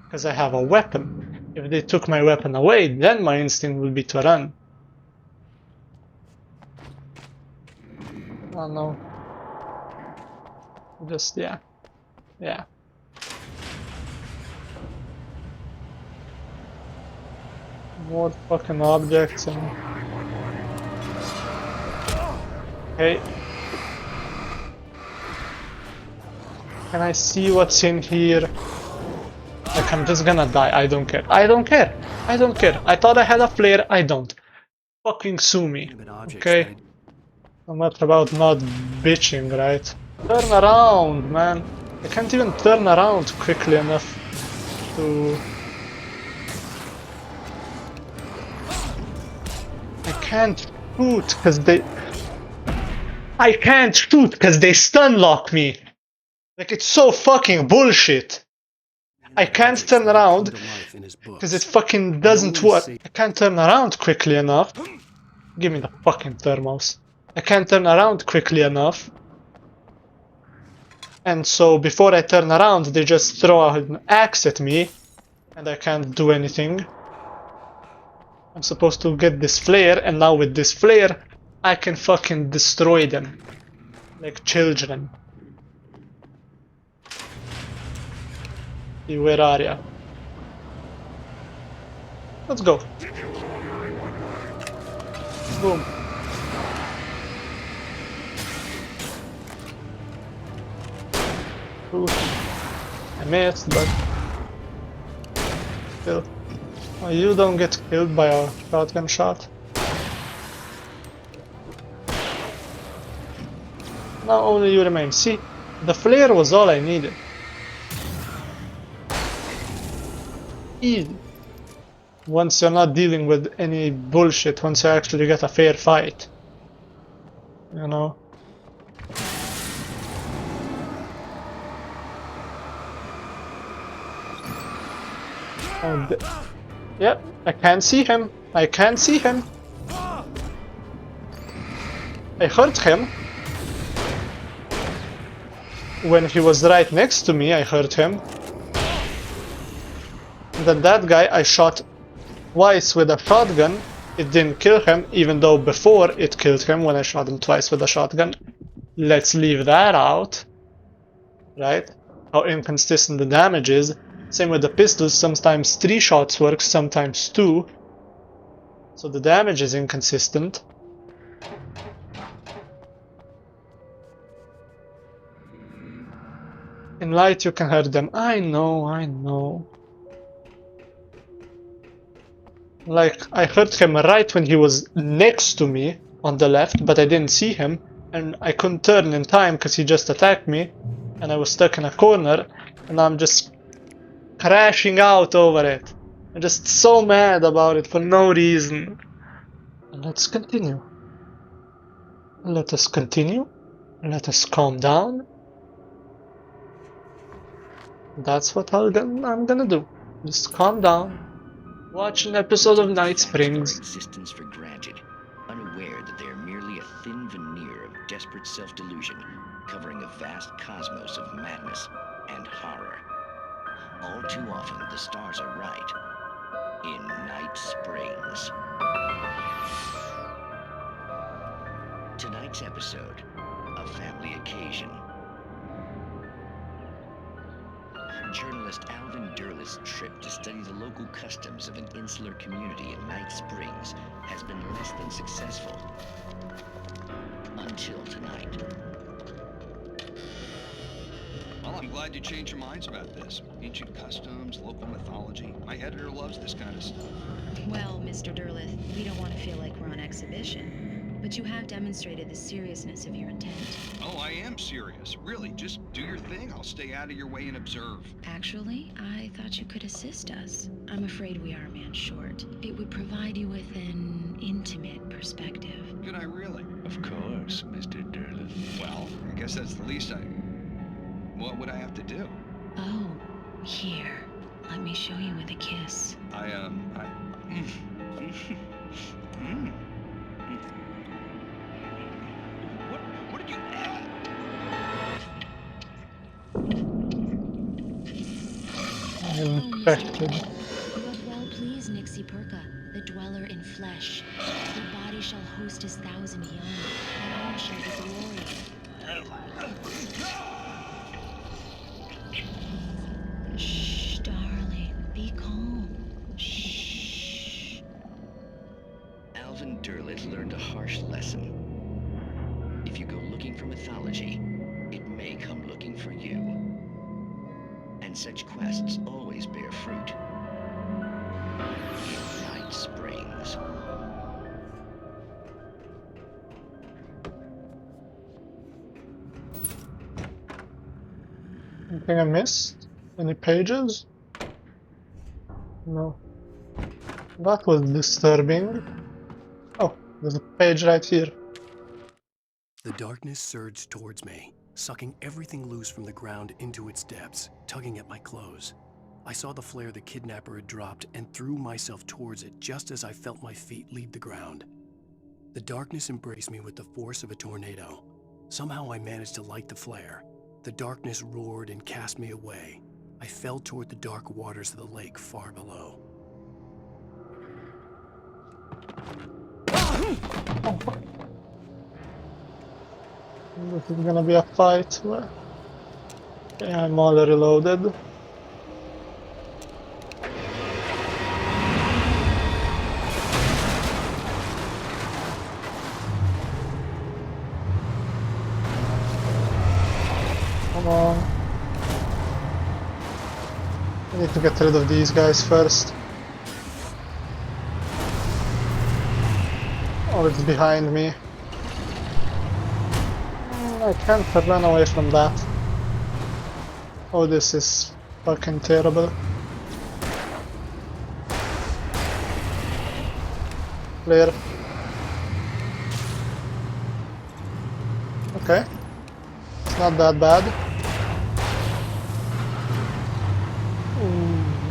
Because I have a weapon. If they took my weapon away, then my instinct would be to run. Oh no. Just, yeah. Yeah. More fucking objects and... Hey. Can I see what's in here? Like, I'm just gonna die. I don't care. I don't care. I don't care. I thought I had a flare. I don't. Fucking sue me. Okay? No matter about not bitching, right? Turn around, man. I can't even turn around quickly enough to... I can't shoot because they... I can't shoot because they stun lock me. Like, it's so fucking bullshit. I can't turn around because it fucking doesn't work. I can't turn around quickly enough. Give me the fucking thermals. I can't turn around quickly enough. And so before I turn around, they just throw an axe at me. And I can't do anything. I'm supposed to get this flare, and now with this flare, I can fucking destroy them. Like children. Where are ya? Let's go. Boom. Ooh. I missed, but still. Oh, you don't get killed by a shotgun shot. Now only you remain. See, the flare was all I needed. Easy. Once you're not dealing with any bullshit, once you actually get a fair fight. You know? Oh, yep, I can't see him. I can't see him. I hurt him. When he was right next to me, I hurt him. And then that guy I shot twice with a shotgun. It didn't kill him, even though before it killed him when I shot him twice with a shotgun. Let's leave that out. Right? How inconsistent the damage is. Same with the pistols, sometimes 3 shots work, sometimes 2. So the damage is inconsistent. In light you can hurt them. I know, I know. Like, I hurt him right when he was next to me on the left, but I didn't see him. And I couldn't turn in time because he just attacked me. And I was stuck in a corner. And I'm just crashing out over it. I'm just so mad about it for no reason. And let's continue. Let us continue. Let us calm down. That's what I'm gonna do. Just calm down. Watch an episode of Night Springs. Existence for granted, unaware that they are merely a thin veneer of desperate self-delusion, covering a vast cosmos of madness and horror. All too often, the stars are right. In Night Springs. Tonight's episode, a family occasion. Journalist Alvin Derleth's trip to study the local customs of an insular community in Night Springs has been less than successful. Until tonight. Well, I'm glad you changed your minds about this. Ancient customs, local mythology. My editor loves this kind of stuff. Well, Mr. Derleth, we don't want to feel like we're on exhibition. But you have demonstrated the seriousness of your intent. Oh, I am serious. Really, just do your thing. I'll stay out of your way and observe. Actually, I thought you could assist us. I'm afraid we are a man short. It would provide you with an intimate perspective. Could I really? Of course, Mr. Derleth. Well, I guess that's the least What would I have to do? Oh, here. Let me show you with a kiss. What did you... I'm infected. You have well pleased Nixie Perka, the dweller in flesh. Your body shall host his 1,000 young, and all shall be glory. Shh, darling, be calm. Shh. Alvin Derleth learned a harsh lesson. If you go looking for mythology, it may come looking for you. And such quests always bear fruit. In Night Springs. Anything I missed? Any pages? No. That was disturbing. Oh, there's a page right here. The darkness surged towards me, sucking everything loose from the ground into its depths, tugging at my clothes. I saw the flare the kidnapper had dropped and threw myself towards it just as I felt my feet leave the ground. The darkness embraced me with the force of a tornado. Somehow I managed to light the flare. The darkness roared and cast me away. I fell toward the dark waters of the lake far below. This is gonna be a fight. Yeah, I'm all reloaded. Come on. I need to get rid of these guys first. Oh, it's behind me. I can't run away from that. Oh, this is fucking terrible. Clear. Okay. It's not that bad.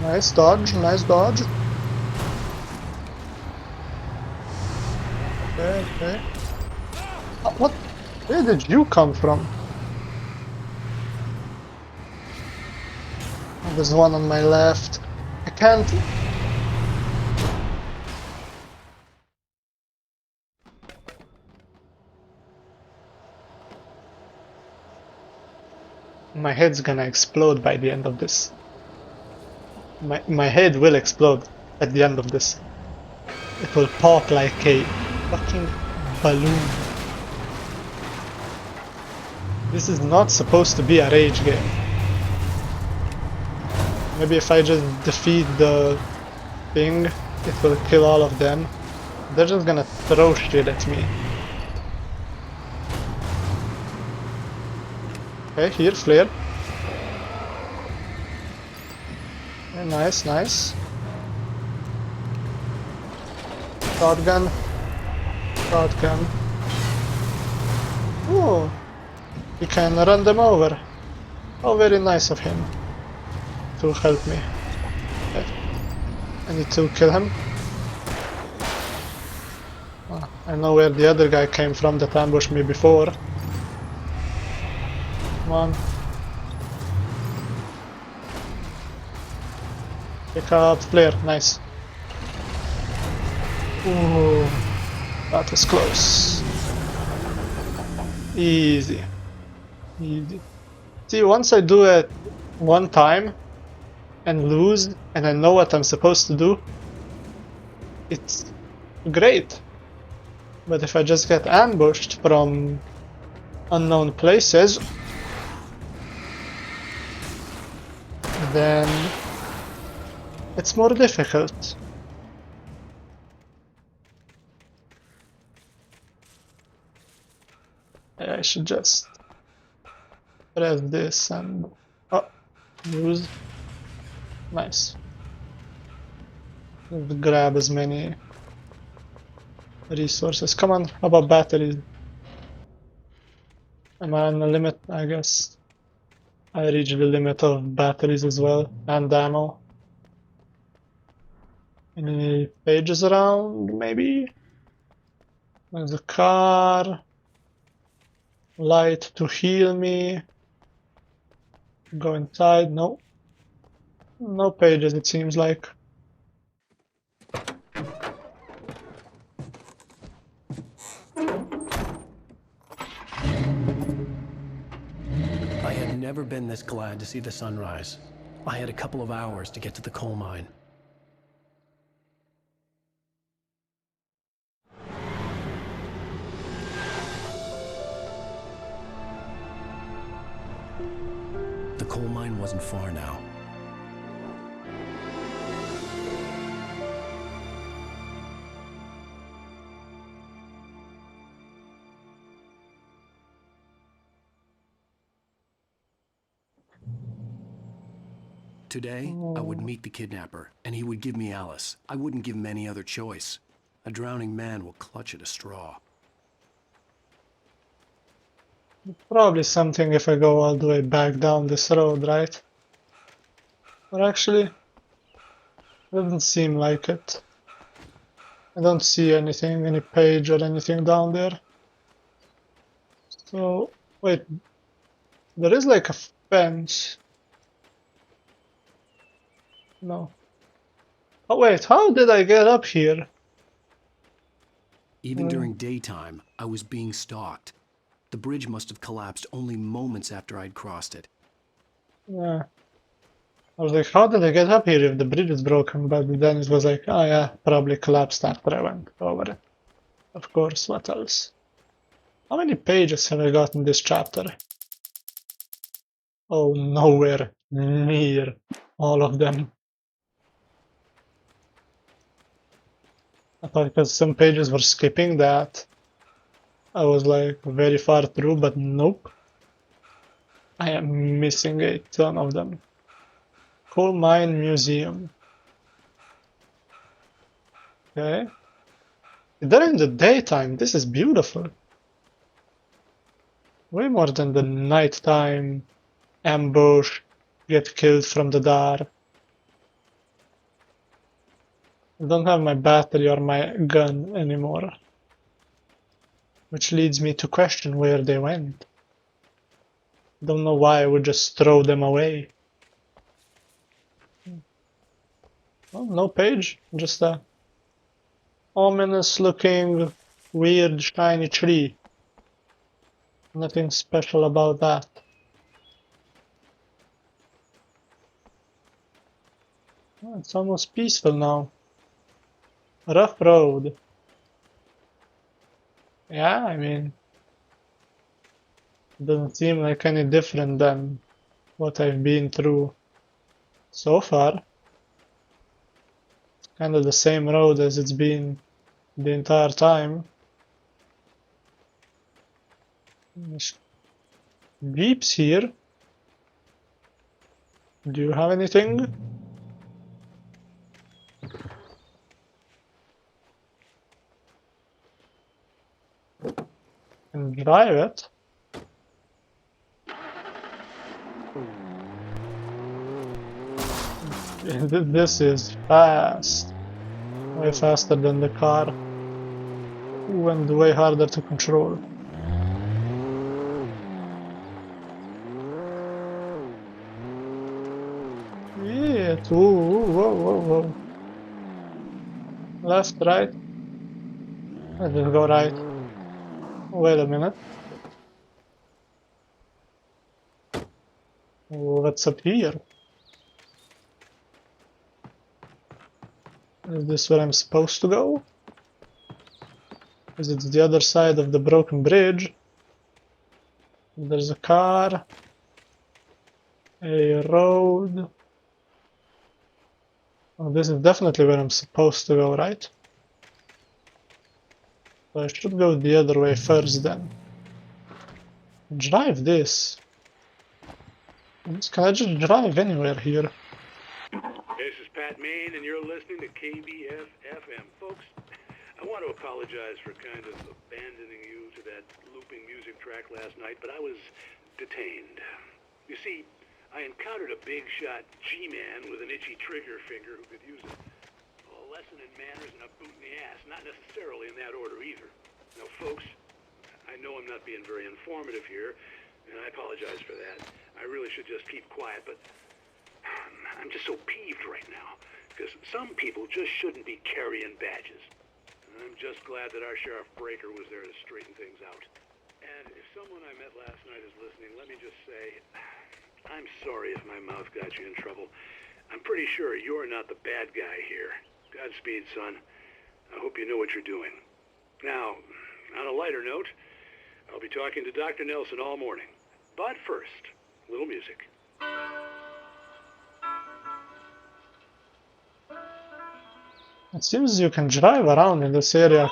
Nice dodge, nice dodge. Okay, okay. What? Where did you come from? Oh, there's one on my left. I can't... My head's gonna explode by the end of this. My head will explode at the end of this. It will pop like a fucking balloon. This is not supposed to be a rage game. Maybe if I just defeat the thing, it will kill all of them. They're just gonna throw shit at me. Okay, here, flare. Okay, nice, nice. Shotgun. Shotgun. Oh, he can run them over. Oh, very nice of him to help me. Okay. I need to kill him. Ah, I know where the other guy came from that ambushed me before. Come on. Pick up flare, nice. Ooh, that was close. Easy. Easy. See, once I do it one time and lose, and I know what I'm supposed to do, it's great. But if I just get ambushed from unknown places, then it's more difficult. I should just press this and... oh, use. Nice. Grab as many resources. Come on, how about batteries? Am I on the limit? I guess I reached the limit of batteries as well, and ammo. Any pages around, maybe? There's a car. Light to heal me. Go inside. No. No pages, it seems like. I had never been this glad to see the sunrise. I had a couple of hours to get to the coal mine. The coal mine wasn't far now. Today, I would meet the kidnapper, and he would give me Alice. I wouldn't give him any other choice. A drowning man will clutch at a straw. Probably something if I go all the way back down this road, right? But actually, doesn't seem like it. I don't see anything, any page or anything down there. So, wait, there is like a fence. No. Oh wait, how did I get up here? Even during daytime, I was being stalked. The bridge must have collapsed only moments after I'd crossed it. Yeah. I was like, how did I get up here if the bridge is broken? But then it was like, oh yeah, probably collapsed after I went over it. Of course, what else? How many pages have I got in this chapter? Oh, nowhere near all of them. I thought because some pages were skipping that I was like very far through, but nope. I am missing a ton of them. Coal Mine Museum. Okay. During the daytime, this is beautiful. Way more than the nighttime ambush, get killed from the dark. I don't have my battery or my gun anymore. Which leads me to question where they went. Don't know why I would just throw them away. Well, no page, just a ominous looking weird shiny tree. Nothing special about that. Oh, it's almost peaceful now. Rough road. Yeah, I mean, it doesn't seem like any different than what I've been through so far. Kind of the same road as it's been the entire time. Jeeps here. Do you have anything? And drive it. This is fast. Way faster than the car. Ooh, and way harder to control. Yeah, whoa. Left, right. Let's just go right. Wait a minute. What's up here? Is this where I'm supposed to go? Is it the other side of the broken bridge? There's a car. A road. Oh, this is definitely where I'm supposed to go, right? So I should go the other way first then. Drive this. Can I just drive anywhere here? This is Pat Main, and you're listening to KBF FM. Folks, I want to apologize for kind of abandoning you to that looping music track last night, but I was detained. You see, I encountered a big shot G-man with an itchy trigger finger who could use a lesson in manners and a boot in the ass. Not necessarily in that order either. Now, folks, I know I'm not being very informative here, and I apologize for that. I really should just keep quiet, but I'm just so peeved right now, because some people just shouldn't be carrying badges. And I'm just glad that our Sheriff Breaker was there to straighten things out. And if someone I met last night is listening, let me just say, I'm sorry if my mouth got you in trouble. I'm pretty sure you're not the bad guy here. Godspeed, son. I hope you know what you're doing. Now, on a lighter note, I'll be talking to Dr. Nelson all morning. But first, a little music. It seems you can drive around in this area.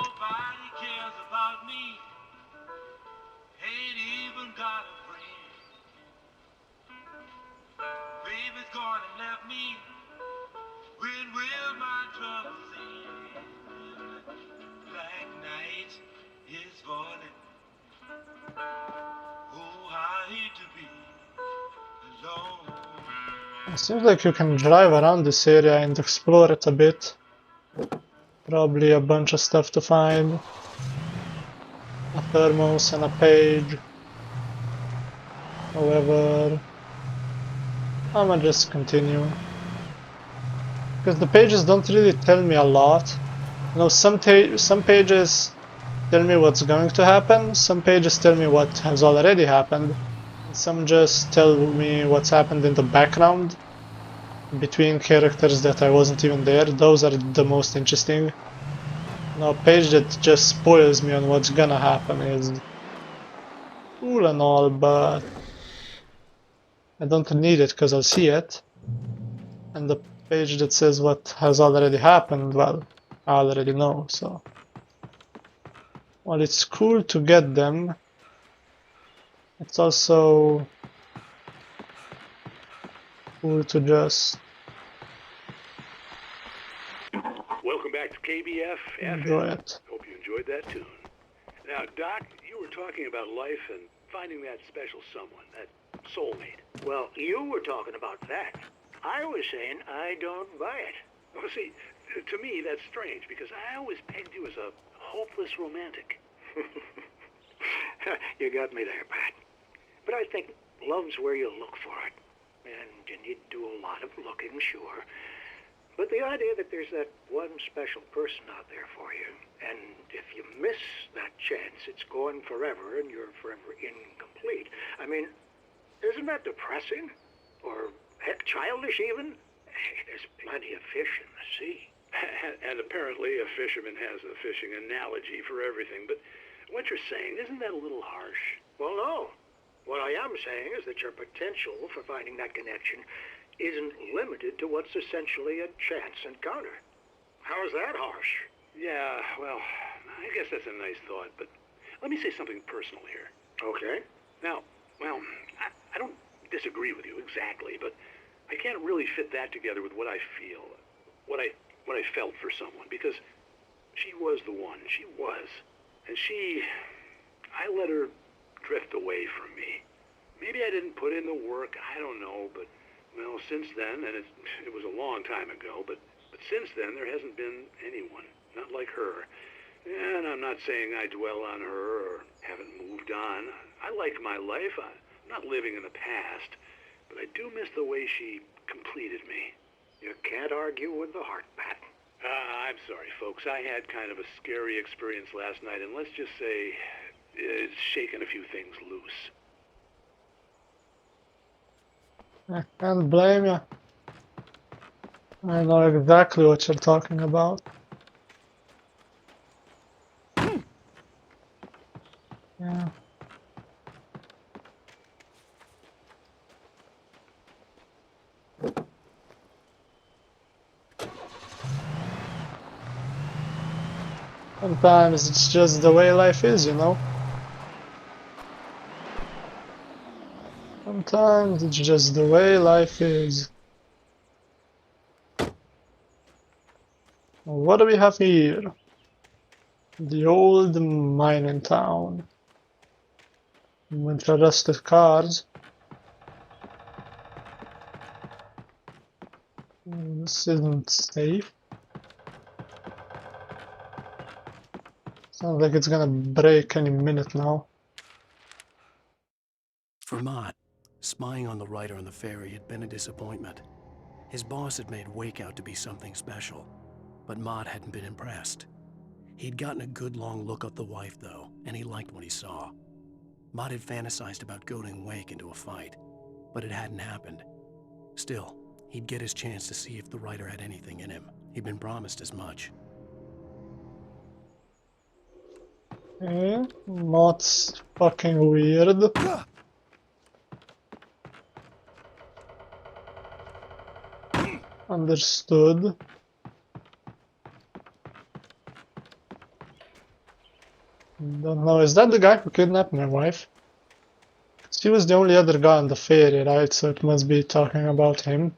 It seems like you can drive around this area and explore it a bit. Probably a bunch of stuff to find. A thermos and a page. However, I'ma just continue. Because the pages don't really tell me a lot. You know, some pages tell me what's going to happen, some pages tell me what has already happened, and some just tell me what's happened in the background between characters that I wasn't even there. Those are the most interesting. Now, a page that just spoils me on what's gonna happen is cool and all, but I don't need it because I'll see it. And the page that says what has already happened, well, I already know, so. While it's cool to get them, it's also cool to just Welcome back to KBF enjoy FM. it. Hope you enjoyed that tune. Now, Doc, you were talking about life and finding that special someone, that soulmate. Well, you were talking about that. I was saying I don't buy it. Well, see, to me, that's strange, because I always pegged you as a hopeless romantic. You got me there, Pat. But I think love's where you look for it. And you need to do a lot of looking, sure. But the idea that there's that one special person out there for you, and if you miss that chance, it's gone forever and you're forever incomplete. I mean, isn't that depressing? Or heck, childish even? There's plenty of fish in the sea. And apparently a fisherman has a fishing analogy for everything, but what you're saying, isn't that a little harsh? Well, no. What I am saying is that your potential for finding that connection isn't limited to what's essentially a chance encounter. How is that harsh? Yeah, well, I guess that's a nice thought, but let me say something personal here. Okay. Now, well, I don't disagree with you exactly, but I can't really fit that together with what I feel, what I felt for someone, because she was the one. She was. And I let her drift away from me. Maybe I didn't put in the work, I don't know, but Well, since then, and it was a long time ago, but since then there hasn't been anyone, not like her. And I'm not saying I dwell on her or haven't moved on. I like my life. I'm not living in the past, but I do miss the way she completed me. You can't argue with the heart, Pat. I'm sorry, folks. I had kind of a scary experience last night, and let's just say it's shaken a few things loose. I can't blame you. I know exactly what you're talking about. Yeah. Sometimes it's just the way life is, you know? Sometimes it's just the way life is. What do we have here? The old mining town. With the rusted cars. This isn't safe. Sounds like it's gonna break any minute now. For Mott, spying on the writer on the ferry had been a disappointment. His boss had made Wake out to be something special, but Mott hadn't been impressed. He'd gotten a good long look at the wife, though, and he liked what he saw. Mott had fantasized about goading Wake into a fight, but it hadn't happened. Still, he'd get his chance to see if the writer had anything in him. He'd been promised as much. Okay, Mott's fucking weird. Understood. Don't know, is that the guy who kidnapped my wife? He was the only other guy on the ferry, right? So it must be talking about him.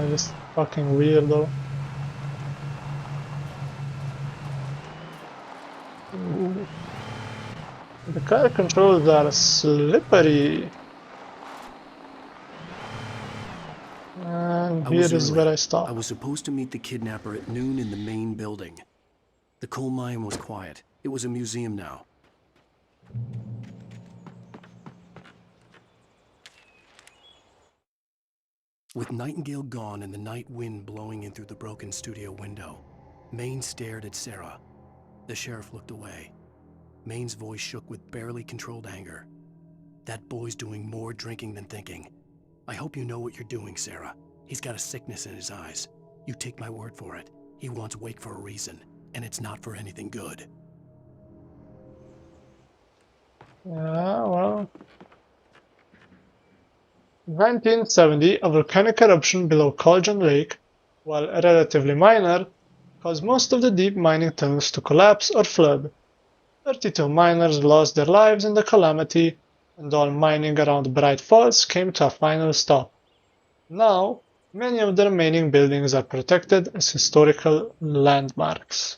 This fucking weirdo. Ooh. The car controls are slippery. And here is where I stop. I was supposed to meet the kidnapper at noon in the main building. The coal mine was quiet. It was a museum now. With Nightingale gone and the night wind blowing in through the broken studio window, Maine stared at Sarah. The sheriff looked away. Maine's voice shook with barely controlled anger. That boy's doing more drinking than thinking. I hope you know what you're doing, Sarah. He's got a sickness in his eyes. You take my word for it. He wants Wake for a reason, and it's not for anything good. Yeah, well... 1970, a volcanic eruption below Colgan Lake, while relatively minor, caused most of the deep mining tunnels to collapse or flood. 32 miners lost their lives in the calamity, and all mining around Bright Falls came to a final stop. Now, many of the remaining buildings are protected as historical landmarks.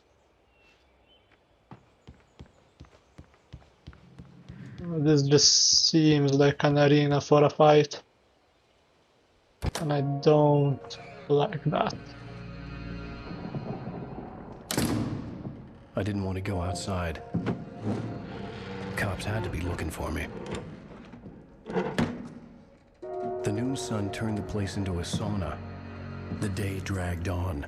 This just seems like an arena for a fight. And I don't like that. I didn't want to go outside. Cops had to be looking for me. The noon sun turned the place into a sauna. The day dragged on.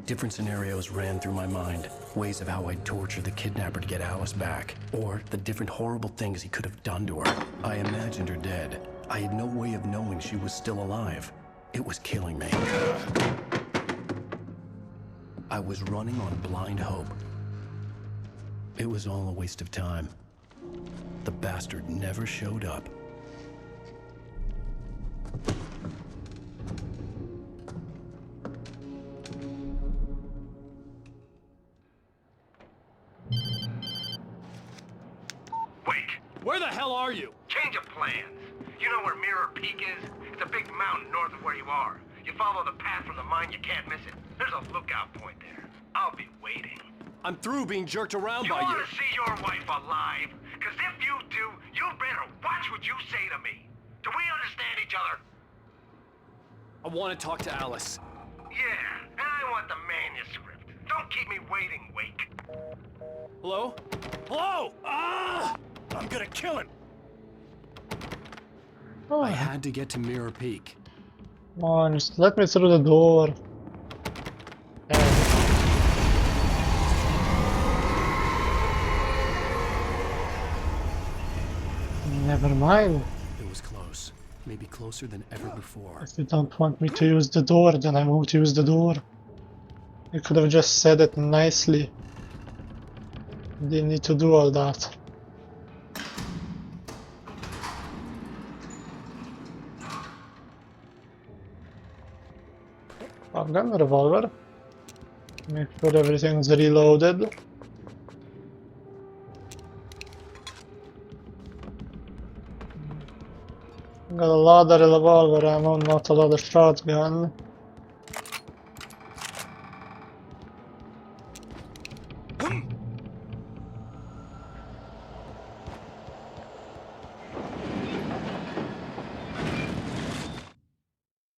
Different scenarios ran through my mind. Ways of how I'd torture the kidnapper to get Alice back. Or the different horrible things he could have done to her. I imagined her dead. I had no way of knowing she was still alive. It was killing me. I was running on blind hope. It was all a waste of time. The bastard never showed up. Where the hell are you? Change of plans. You know where Mirror Peak is? It's a big mountain north of where you are. You follow the path from the mine, you can't miss it. There's a lookout point there. I'll be waiting. I'm through being jerked around by You you. want to see your wife alive? Because if you do, you better watch what you say to me. Do we understand each other? I want to talk to Alice. Yeah, and I want the manuscript. Don't keep me waiting, Wake. Hello? Hello! Ah! I'm gonna kill him! Oh, I had to get to Mirror Peak. come on, just let me through the door. Never mind. It was close. Maybe closer than ever before. If you don't want me to use the door, then I won't use the door. You could have just said it nicely. You didn't need to do all that. I've got a revolver. Make sure everything's reloaded. Got a lot of revolver ammo, not a lot of shotgun.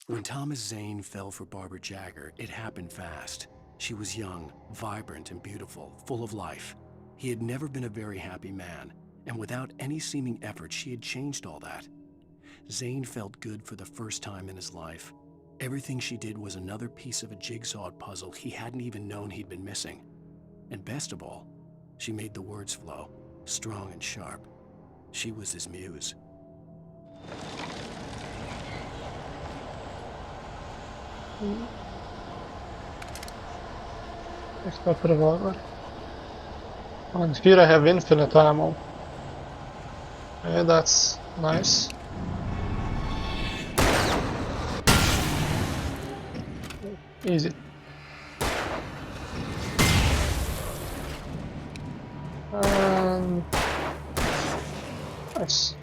When Thomas Zane fell for Barbara Jagger, it happened fast. She was young, vibrant, and beautiful, full of life. He had never been a very happy man, and without any seeming effort, she had changed all that. Zane felt good for the first time in his life. Everything she did was another piece of a jigsaw puzzle he hadn't even known he'd been missing. And best of all, she made the words flow, strong and sharp. She was his muse. Extra revolver. And here I have infinite ammo. Okay, that's nice. Easy. And nice.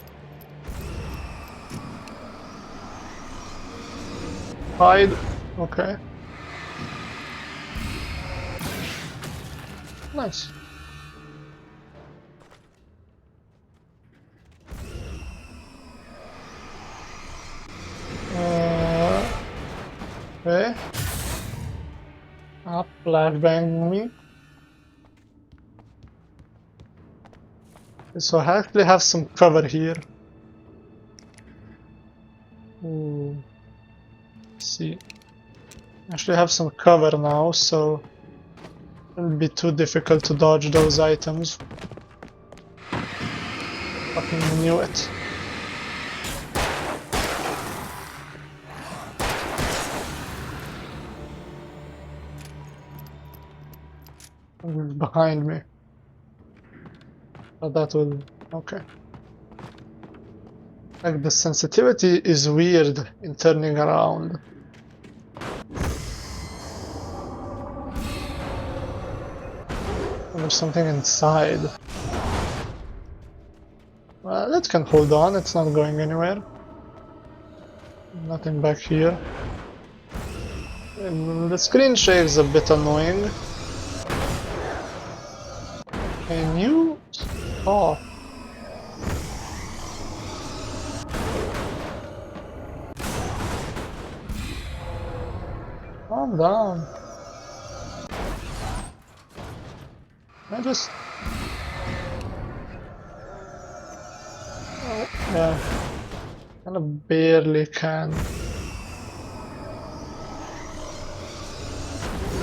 Hide. Okay. Nice. Okay. Flashbang me. So I actually have some cover here. Ooh. Let's see. I actually have some cover now, so it won't be too difficult to dodge those items. Fucking knew it. Behind me. But that will... okay. Like, the sensitivity is weird in turning around. There's something inside. Well, that can hold on, it's not going anywhere. Nothing back here. And the screen shake's a bit annoying. Can you... oh. Calm down. I just... oh, yeah. Kind of barely can.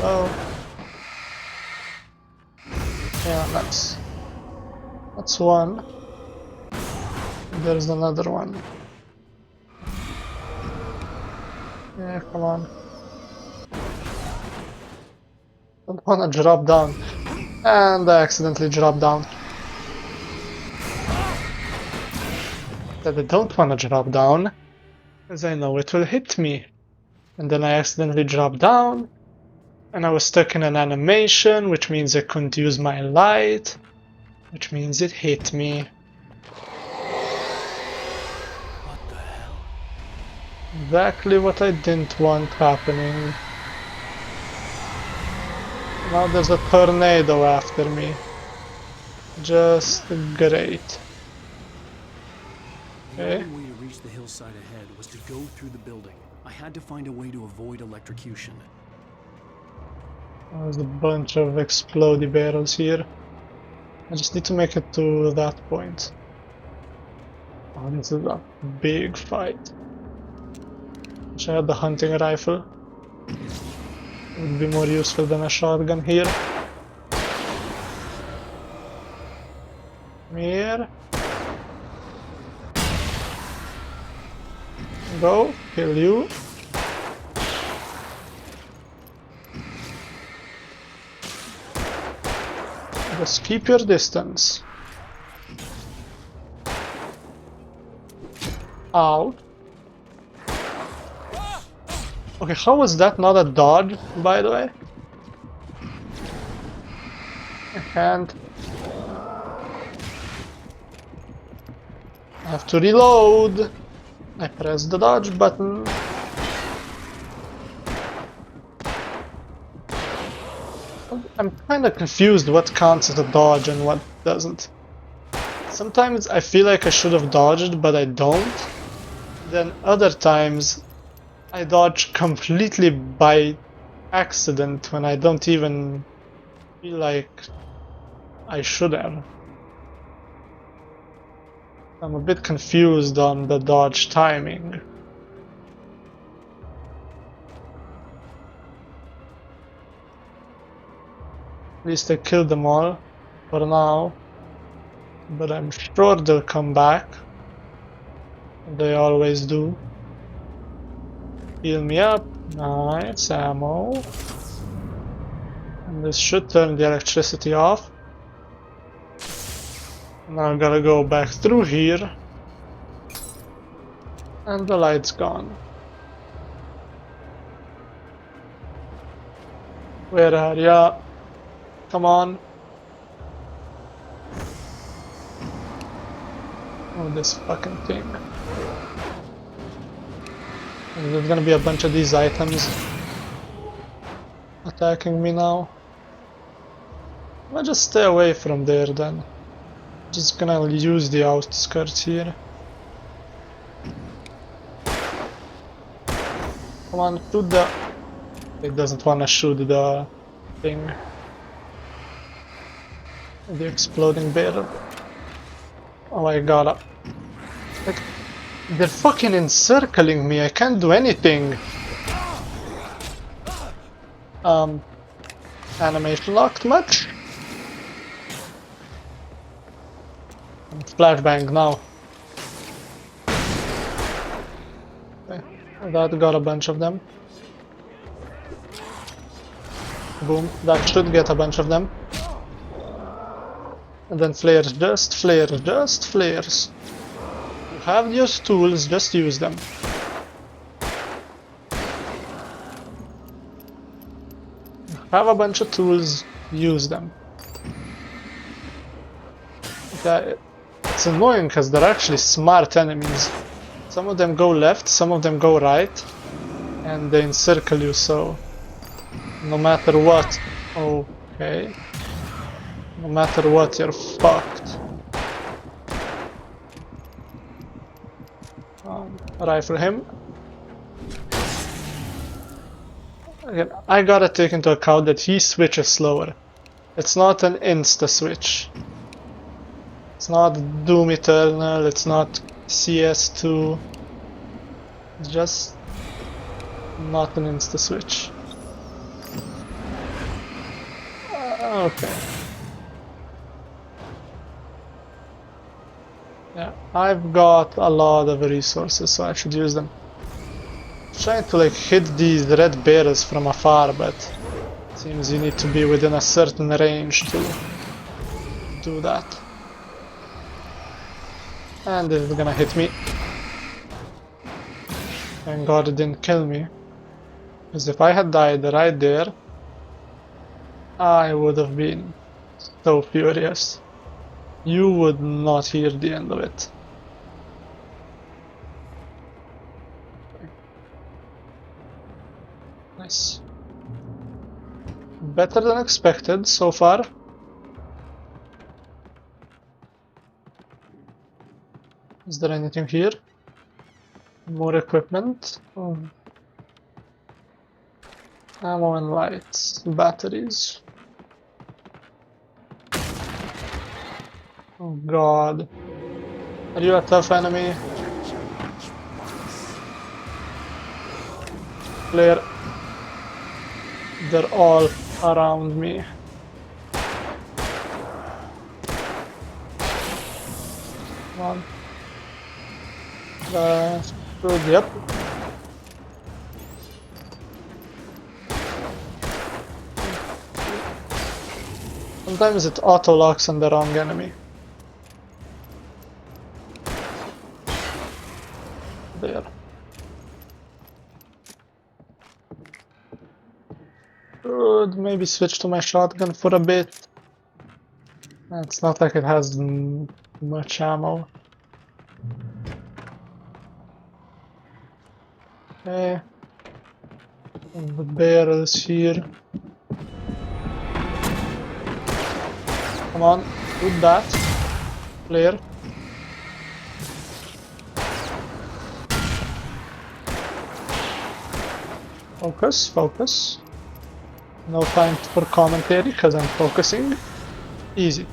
Oh. Yeah, nice. That's one. There's another one. Yeah, come on. Don't wanna drop down. And I accidentally dropped down. That I don't wanna drop down, because I know it will hit me. And then I accidentally dropped down, and I was stuck in an animation, which means I couldn't use my light, which means it hit me. What the hell? Exactly what I didn't want happening. Now there's a tornado after me. Just great. The Okay. only way to reach the hillside ahead was to go through the building. I had to find a way to avoid electrocution. There's a bunch of explodey barrels here. I just need to make it to that point. Oh, this is a big fight. Wish I had the hunting rifle. It would be more useful than a shotgun here. Come here. Go, kill you. Just keep your distance. Out. Okay, how was that not a dodge, by the way? I can't. I have to reload. I press the dodge button. I'm kinda confused what counts as a dodge and what doesn't. Sometimes I feel like I should have dodged, but I don't. Then other times I dodge completely by accident when I don't even feel like I should have. I'm a bit confused on the dodge timing. At least I killed them all for now, but I'm sure they'll come back. They always do. Heal me up. Nice ammo. And this should turn the electricity off. Now I gotta go back through here. And the light's gone. Where are ya? Come on. Oh, this fucking thing. And there's gonna be a bunch of these items attacking me now. I'll just stay away from there then. Just gonna use the outskirts here. Come on, shoot the... It doesn't wanna shoot the thing. The exploding barrel. Oh, I gotta... Like, they're fucking encircling me, I can't do anything. Animation locked much? Flashbang now. Okay, that got a bunch of them. Boom, that should get a bunch of them. And then flares, just flares, just flares. You have your tools, just use them. You have a bunch of tools, use them. Okay, it's annoying because they're actually smart enemies. Some of them go left, some of them go right, and they encircle you, so no matter what. Okay. No matter what, you're fucked. Rifle him. Again, I gotta take into account that he switches slower. It's not an insta switch. It's not Doom Eternal, it's not CS2. It's just not an insta switch. Okay. Yeah, I've got a lot of resources, so I should use them. I'm trying to like hit these red barrels from afar, but it seems you need to be within a certain range to do that. And this is gonna hit me. Thank God it didn't kill me. Because if I had died right there, I would have been so furious. You would not hear the end of it. Nice. Better than expected so far. Is there anything here? More equipment. Oh. Ammo and lights. Batteries. Oh god. Are you a tough enemy? Claire. They're all around me. Come on. That's good, yep. Sometimes it auto-locks on the wrong enemy. There. Good, maybe switch to my shotgun for a bit. It's not like it has much ammo. Okay. The barrel is here. Come on, do that. Clear. Focus, focus. No time for commentary because I'm focusing. Easy.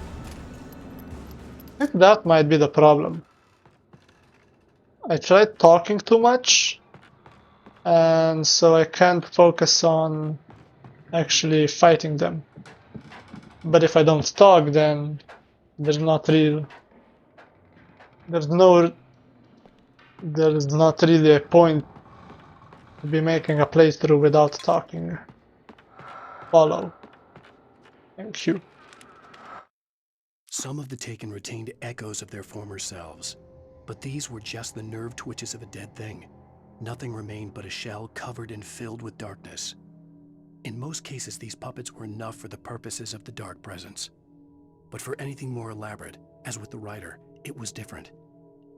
I think that might be the problem. I tried talking too much, and so I can't focus on actually fighting them. But if I don't talk, then there's not really a point to be making a playthrough without talking. Follow. Thank you. Some of the Taken retained echoes of their former selves, but these were just the nerve twitches of a dead thing. Nothing remained but a shell covered and filled with darkness. In most cases, these puppets were enough for the purposes of the Dark Presence. But for anything more elaborate, as with the writer, it was different.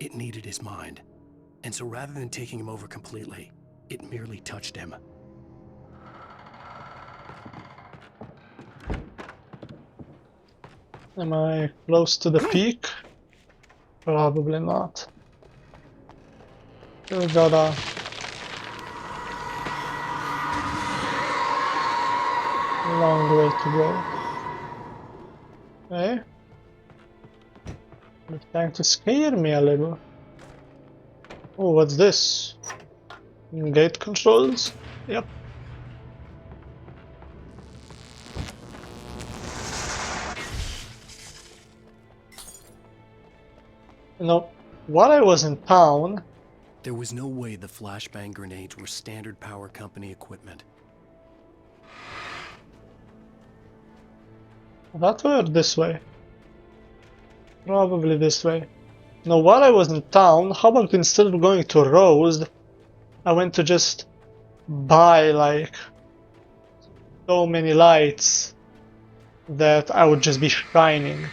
It needed his mind. And so rather than taking him over completely, it merely touched him. Am I close to the peak? Probably not. We got a long way to go. Okay. You're trying to scare me a little. Oh, what's this? Gate controls? Yep. You know, while I was in town... There was no way the flashbang grenades were standard power company equipment. That way or this way? Probably this way. Now, while I was in town, how about instead of going to Rose, I went to just buy like so many lights that I would just be shining.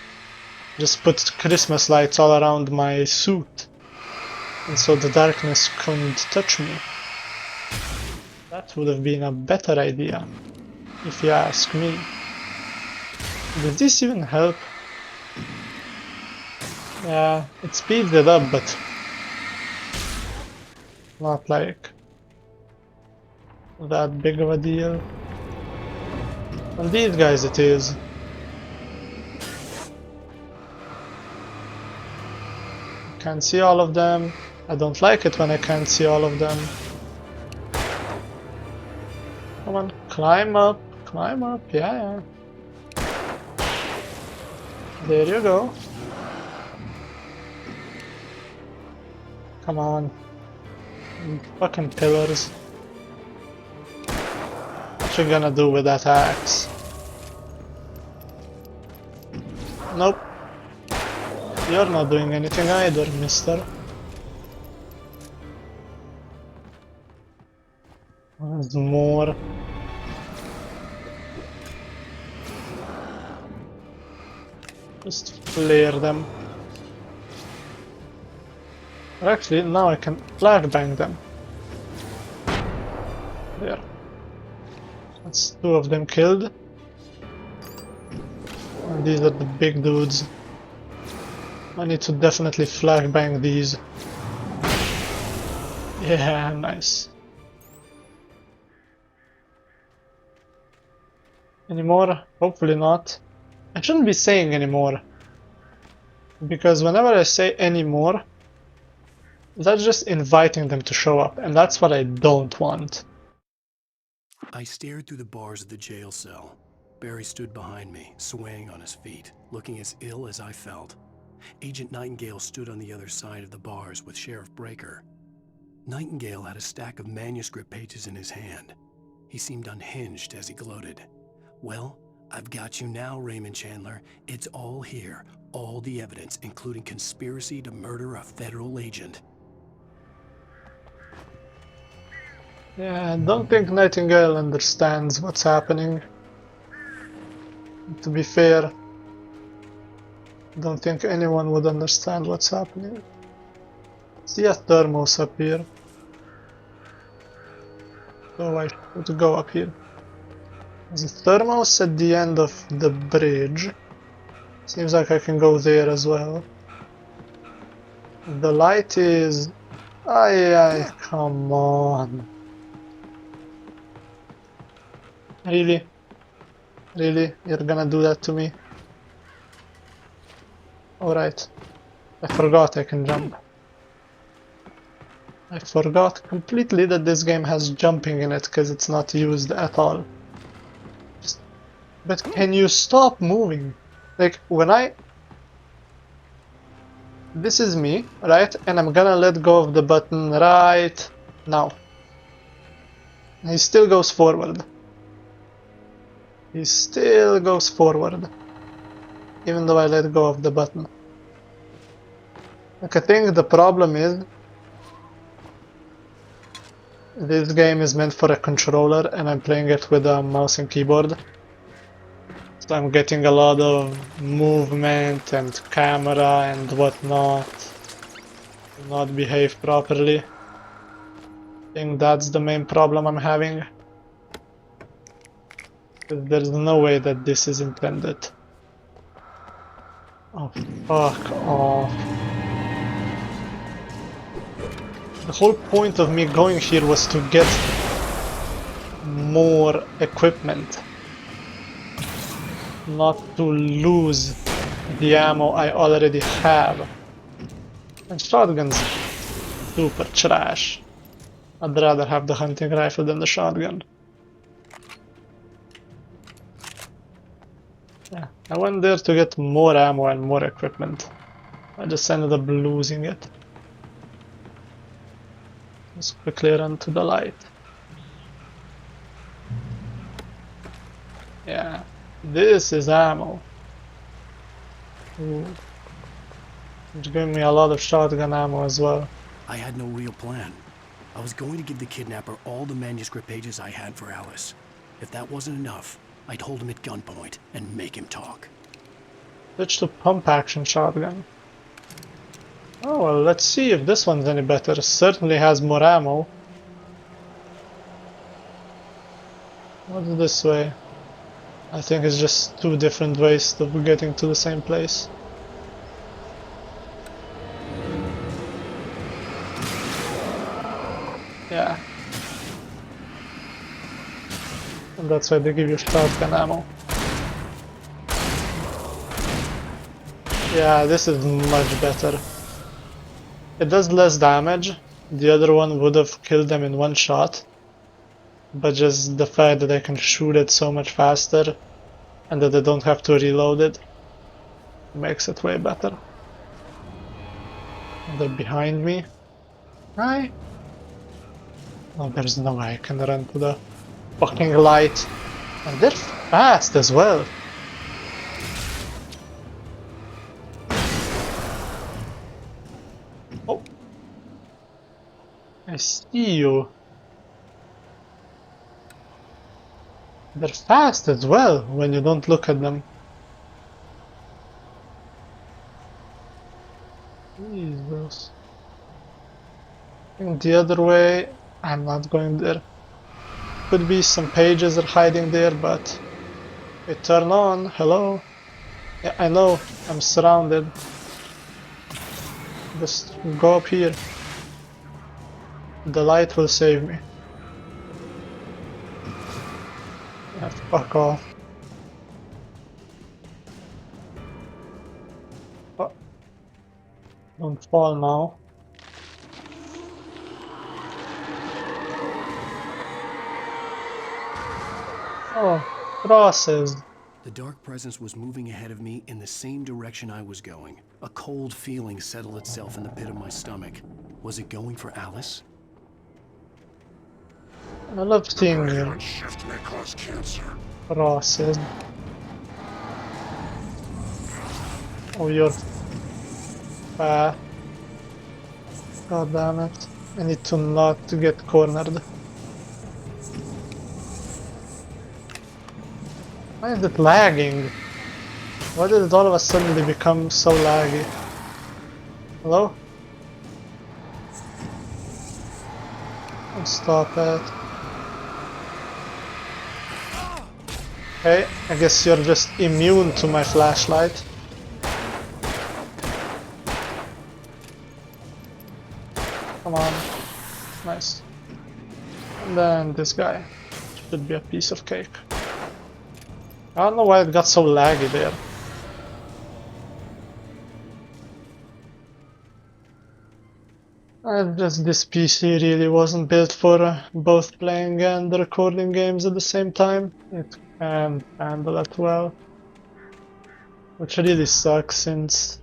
Just put Christmas lights all around my suit, and so the darkness couldn't touch me. That would have been a better idea, if you ask me. Does this even help? Yeah, it speeds it up, but not like that big of a deal. On these guys it is. Can't see all of them. I don't like it when I can't see all of them. Come on, climb up, yeah. There you go. Come on. Fucking pillars. What you gonna do with that axe? Nope. You're not doing anything either, mister. There's more. Just flare them. Or actually, now I can flashbang them. There. That's two of them killed. And these are the big dudes. I need to definitely flashbang these. Yeah, nice. Any more? Hopefully not. I shouldn't be saying anymore. Because whenever I say anymore, that's just inviting them to show up, and that's what I don't want. I stared through the bars of the jail cell. Barry stood behind me, swaying on his feet, looking as ill as I felt. Agent Nightingale stood on the other side of the bars with Sheriff Breaker. Nightingale had a stack of manuscript pages in his hand. He seemed unhinged as he gloated. Well, I've got you now, Raymond Chandler. It's all here. All the evidence, including conspiracy to murder a federal agent. Yeah, I don't think Nightingale understands what's happening. To be fair, I don't think anyone would understand what's happening. See a thermos up here. So I should go up here. There's a thermos at the end of the bridge. Seems like I can go there as well. The light is... Aye, come on. Really? Really? You're gonna do that to me? Alright. I forgot I can jump. I forgot completely that this game has jumping in it because it's not used at all. But can you stop moving? Like, when I... This is me, right? And I'm gonna let go of the button right now. He still goes forward. He still goes forward. Even though I let go of the button. Like, I think the problem is... This game is meant for a controller and I'm playing it with a mouse and keyboard. So I'm getting a lot of movement and camera and whatnot. Not behave properly. I think that's the main problem I'm having. There's no way that this is intended. Oh, fuck off. The whole point of me going here was to get more equipment. Not to lose the ammo I already have. And shotguns super trash. I'd rather have the hunting rifle than the shotgun. Yeah, I went there to get more ammo and more equipment. I just ended up losing it. Let's quickly run to the light. Yeah, this is ammo. Ooh. It's giving me a lot of shotgun ammo as well. I had no real plan. I was going to give the kidnapper all the manuscript pages I had for Alice. If that wasn't enough, I'd hold him at gunpoint and make him talk. Switch to pump action shotgun. Oh well, let's see if this one's any better. It certainly has more ammo. What's this way? I think it's just two different ways of getting to the same place. Yeah. And that's why they give you shotgun ammo. Yeah, this is much better. It does less damage. The other one would have killed them in one shot. But just the fact that I can shoot it so much faster and that I don't have to reload it makes it way better. And they're behind me. Hi. Oh, there's no way I can run to the fucking light. And they're fast as well. Oh. I see you. They're fast as well when you don't look at them. Jesus. I think the other way, I'm not going there. Could be some pages are hiding there, but it turn on. Hello. Yeah, I know. I'm surrounded. Just go up here. The light will save me. Yeah, fuck off. Oh. Don't fall now. Oh, crosses. The dark presence was moving ahead of me in the same direction I was going. A cold feeling settled itself in the pit of my stomach. Was it going for Alice? I love seeing you. Shift may cause cancer. Crosses. Oh, you're fat. God damn it. I need to not get cornered. Why is it lagging? Why did it all of a sudden become so laggy? Hello? Oh, stop it. Okay, I guess you're just immune to my flashlight. Come on. Nice. And then this guy. Should be a piece of cake. I don't know why it got so laggy there. Just this PC really wasn't built for both playing and recording games at the same time. It can't handle that well. Which really sucks since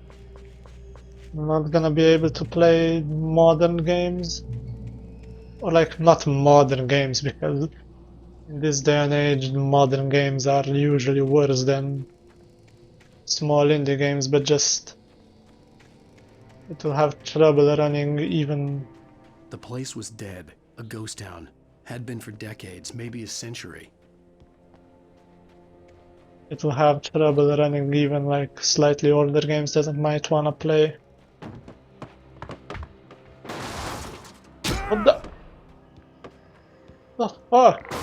I'm not gonna be able to play modern games. Or like, not modern games, because in this day and age modern games are usually worse than small indie games, but just it will have trouble running even. The place was dead, a ghost town. Had been for decades, maybe a century. It will have trouble running even like slightly older games that it might wanna play. What the fuck?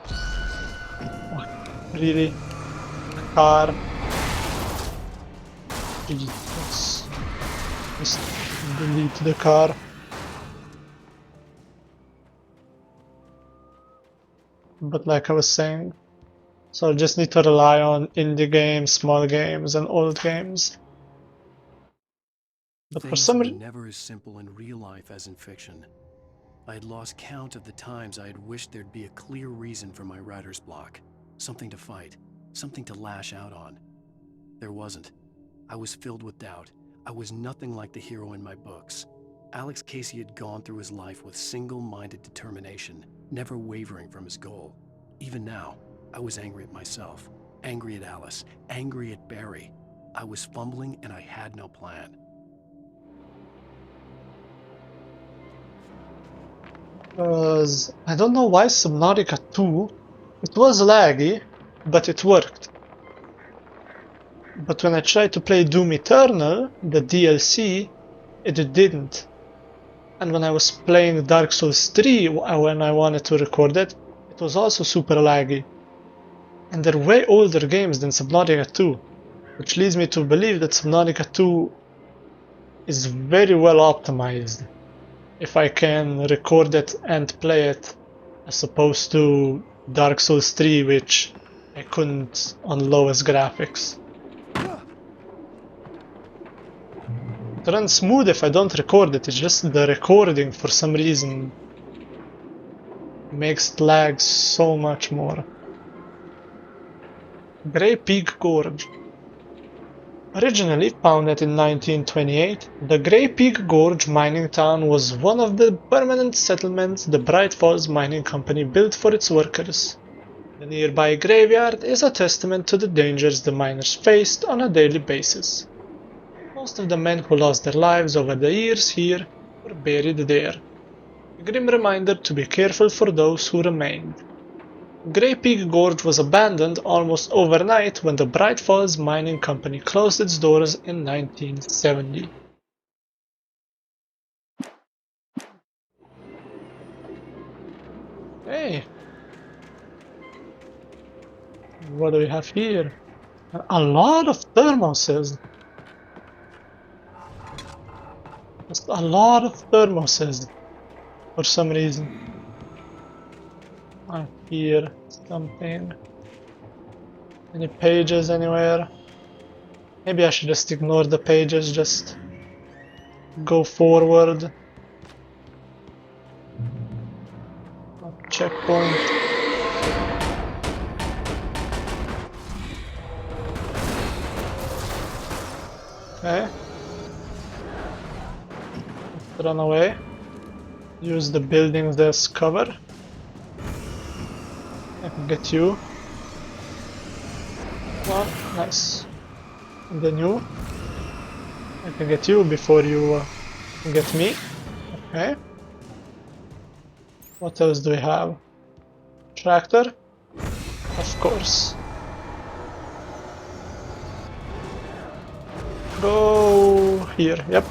Oh, really? Car. Jesus. Just delete the car. But like I was saying, so I just need to rely on indie games, small games, and old games. But for some Things were reason, never as simple in real life as in fiction. I had lost count of the times I had wished there'd be a clear reason for my writer's block. Something to fight, something to lash out on. There wasn't. I was filled with doubt. I was nothing like the hero in my books. Alex Casey had gone through his life with single-minded determination, never wavering from his goal. Even now, I was angry at myself, angry at Alice, angry at Barry. I was fumbling and I had no plan. because I don't know why Subnautica 2, it was laggy, but it worked. But when I tried to play Doom Eternal, the DLC, it didn't. And when I was playing Dark Souls 3, when I wanted to record it, it was also super laggy. And they're way older games than Subnautica 2, which leads me to believe that Subnautica 2 is very well optimized if I can record it and play it, as opposed to Dark Souls 3, which I couldn't on lowest graphics. It runs smooth if I don't record it, it's just the recording for some reason makes it lag so much more. Grey Peak Gorge. Originally founded in 1928, the Grey Peak Gorge mining town was one of the permanent settlements the Bright Falls Mining Company built for its workers. The nearby graveyard is a testament to the dangers the miners faced on a daily basis. Most of the men who lost their lives over the years here were buried there. A grim reminder to be careful for those who remained. Grey Peak Gorge was abandoned almost overnight when the Bright Falls Mining Company closed its doors in 1970. Hey! What do we have here? A lot of thermoses! a lot of thermoses for some reason. I hear something. Any pages anywhere? Maybe I should just ignore the pages, just go forward. Checkpoint. Okay. Let's run away. Use the buildings as cover. I can get you. One, nice. And then you. I can get you before you can get me. Okay. What else do we have? Tractor? Of course. Go here, yep.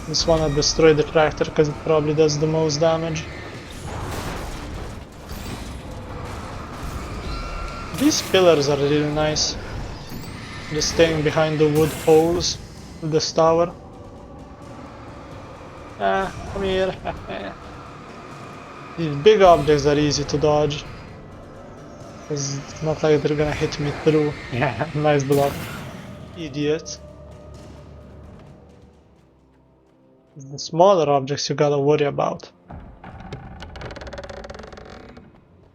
Just wanna destroy the tractor because it probably does the most damage. These pillars are really nice. Just staying behind the wood poles of this tower. Come here. These big objects are easy to dodge. Because it's not like they're gonna hit me through. Yeah, nice block. Idiot. The smaller objects you gotta worry about.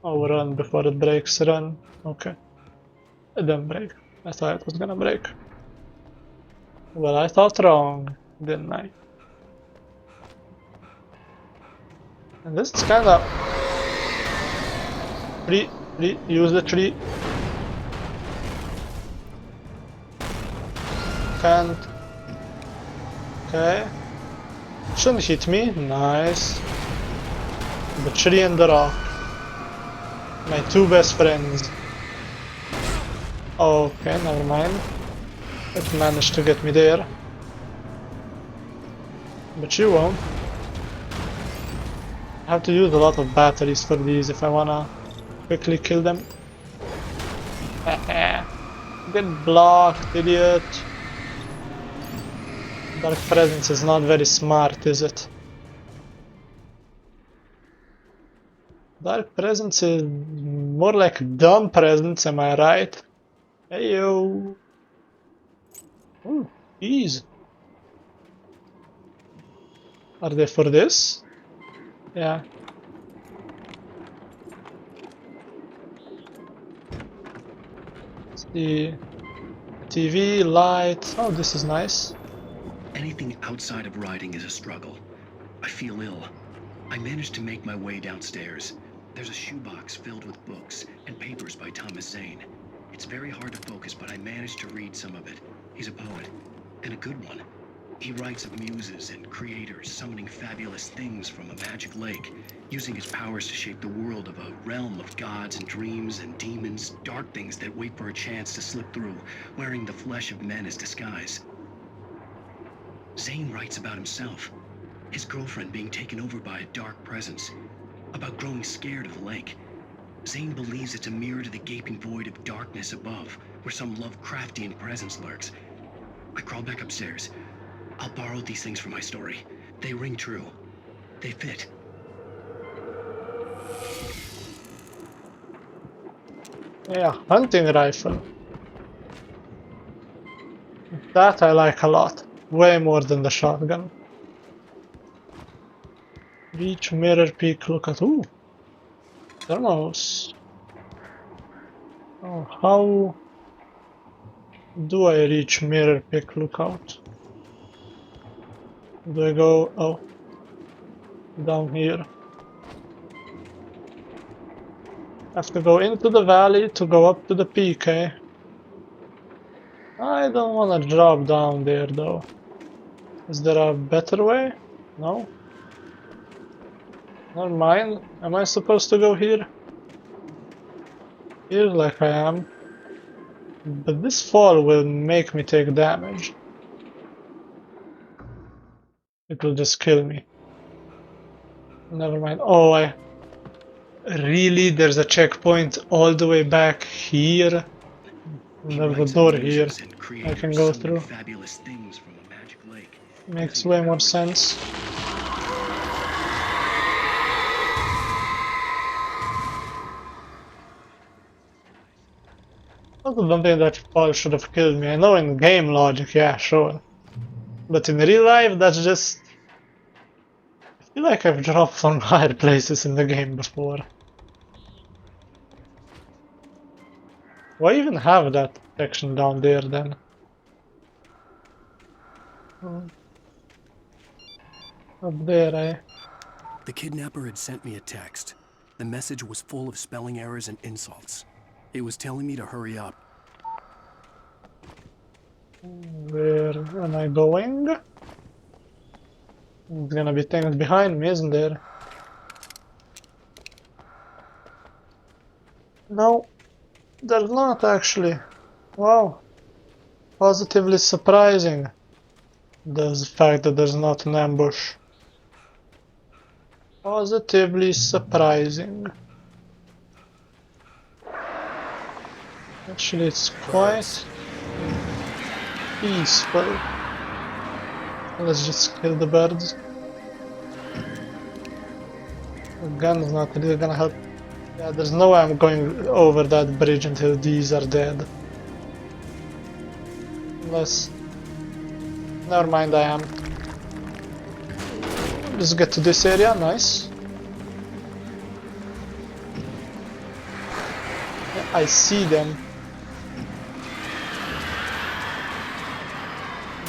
Oh, run before it breaks, run. Okay. It didn't break. I thought it was gonna break. Well, I thought wrong, didn't I? And this is kinda... use the tree. Can't. Okay. Shouldn't hit me. Nice. The tree and the rock. My two best friends. Okay, never mind. It managed to get me there. But you won't. I have to use a lot of batteries for these if I wanna quickly kill them. Get blocked, idiot. Dark Presence is not very smart, is it? Dark Presence is more like dumb presence, am I right? Heyo! Ooh, keys. Are they for this? Yeah. It's the TV, light. Oh, this is nice. Anything outside of writing is a struggle. I feel ill. I managed to make my way downstairs. There's a shoebox filled with books and papers by Thomas Zane. It's very hard to focus, but I managed to read some of it. He's a poet, and a good one. He writes of muses and creators summoning fabulous things from a magic lake, using his powers to shape the world of a realm of gods and dreams and demons, dark things that wait for a chance to slip through, wearing the flesh of men as disguise. Zane writes about himself, his girlfriend being taken over by a dark presence, about growing scared of the lake. Zane believes it's a mirror to the gaping void of darkness above, where some Lovecraftian presence lurks. I crawl back upstairs. I'll borrow these things for my story. They ring true. They fit. Yeah, hunting rifle. That I like a lot. Way more than the shotgun. Reach, mirror, peek, look at... Ooh! Thermos. Oh, how do I reach, mirror, peek, look out? Do I go... Oh. Down here. Have to go into the valley to go up to the peak, eh? I don't want to drop down there though. Is there a better way? No? Never mind. Am I supposed to go here? Here like I am. But this fall will make me take damage. It will just kill me. Never mind. Oh, really? There's a checkpoint all the way back here? There's a door here I can go through. Fabulous things from a magic lake, Makes way more sense. Also, don't think that fall should have killed me. I know in game logic, yeah, sure. But in real life, that's just... I feel like I've dropped from higher places in the game before. Why even have that section down there then? Up there, eh? The kidnapper had sent me a text. The message was full of spelling errors and insults. It was telling me to hurry up. Where am I going? There's gonna be things behind me, isn't there? No, there's not actually. Wow. Positively surprising. The fact that there's not an ambush. Positively surprising. Actually, it's quite peaceful. Let's just kill the birds. The gun's not really gonna help. Yeah, there's no way I'm going over that bridge until these are dead. Unless... Never mind, I am. Let's get to this area, nice. Yeah, I see them.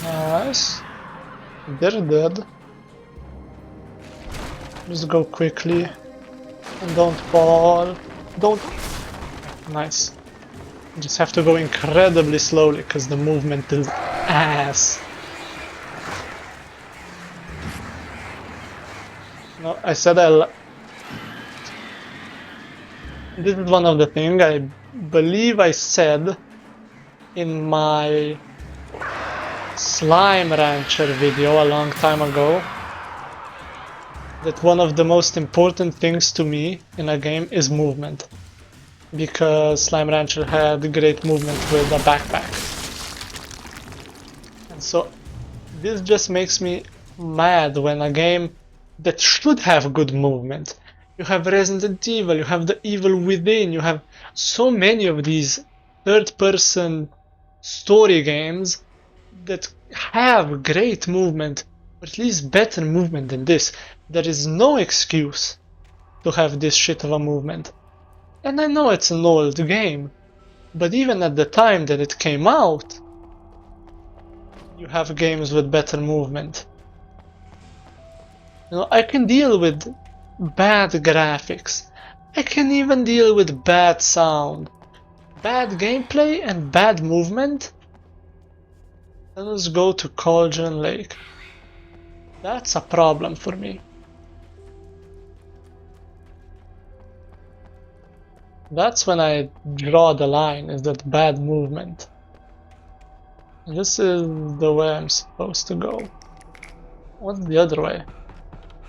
Nice. They're dead. Just go quickly. And don't fall. Don't... Nice. Just have to go incredibly slowly because the movement is ass. No, I said This is one of the things I believe I said in my Slime Rancher video a long time ago, that one of the most important things to me in a game is movement, because Slime Rancher had great movement with a backpack. And so this just makes me mad when a game that should have good movement, you have Resident Evil, you have The Evil Within, you have so many of these third-person story games that have great movement, or at least better movement than this. There is no excuse to have this shit of a movement. And I know it's an old game, but even at the time that it came out, you have games with better movement. You know, I can deal with bad graphics. I can even deal with bad sound. Bad gameplay and bad movement? Then let's go to Cauldron Lake. That's a problem for me. That's when I draw the line, is that bad movement. This is the way I'm supposed to go. What's the other way?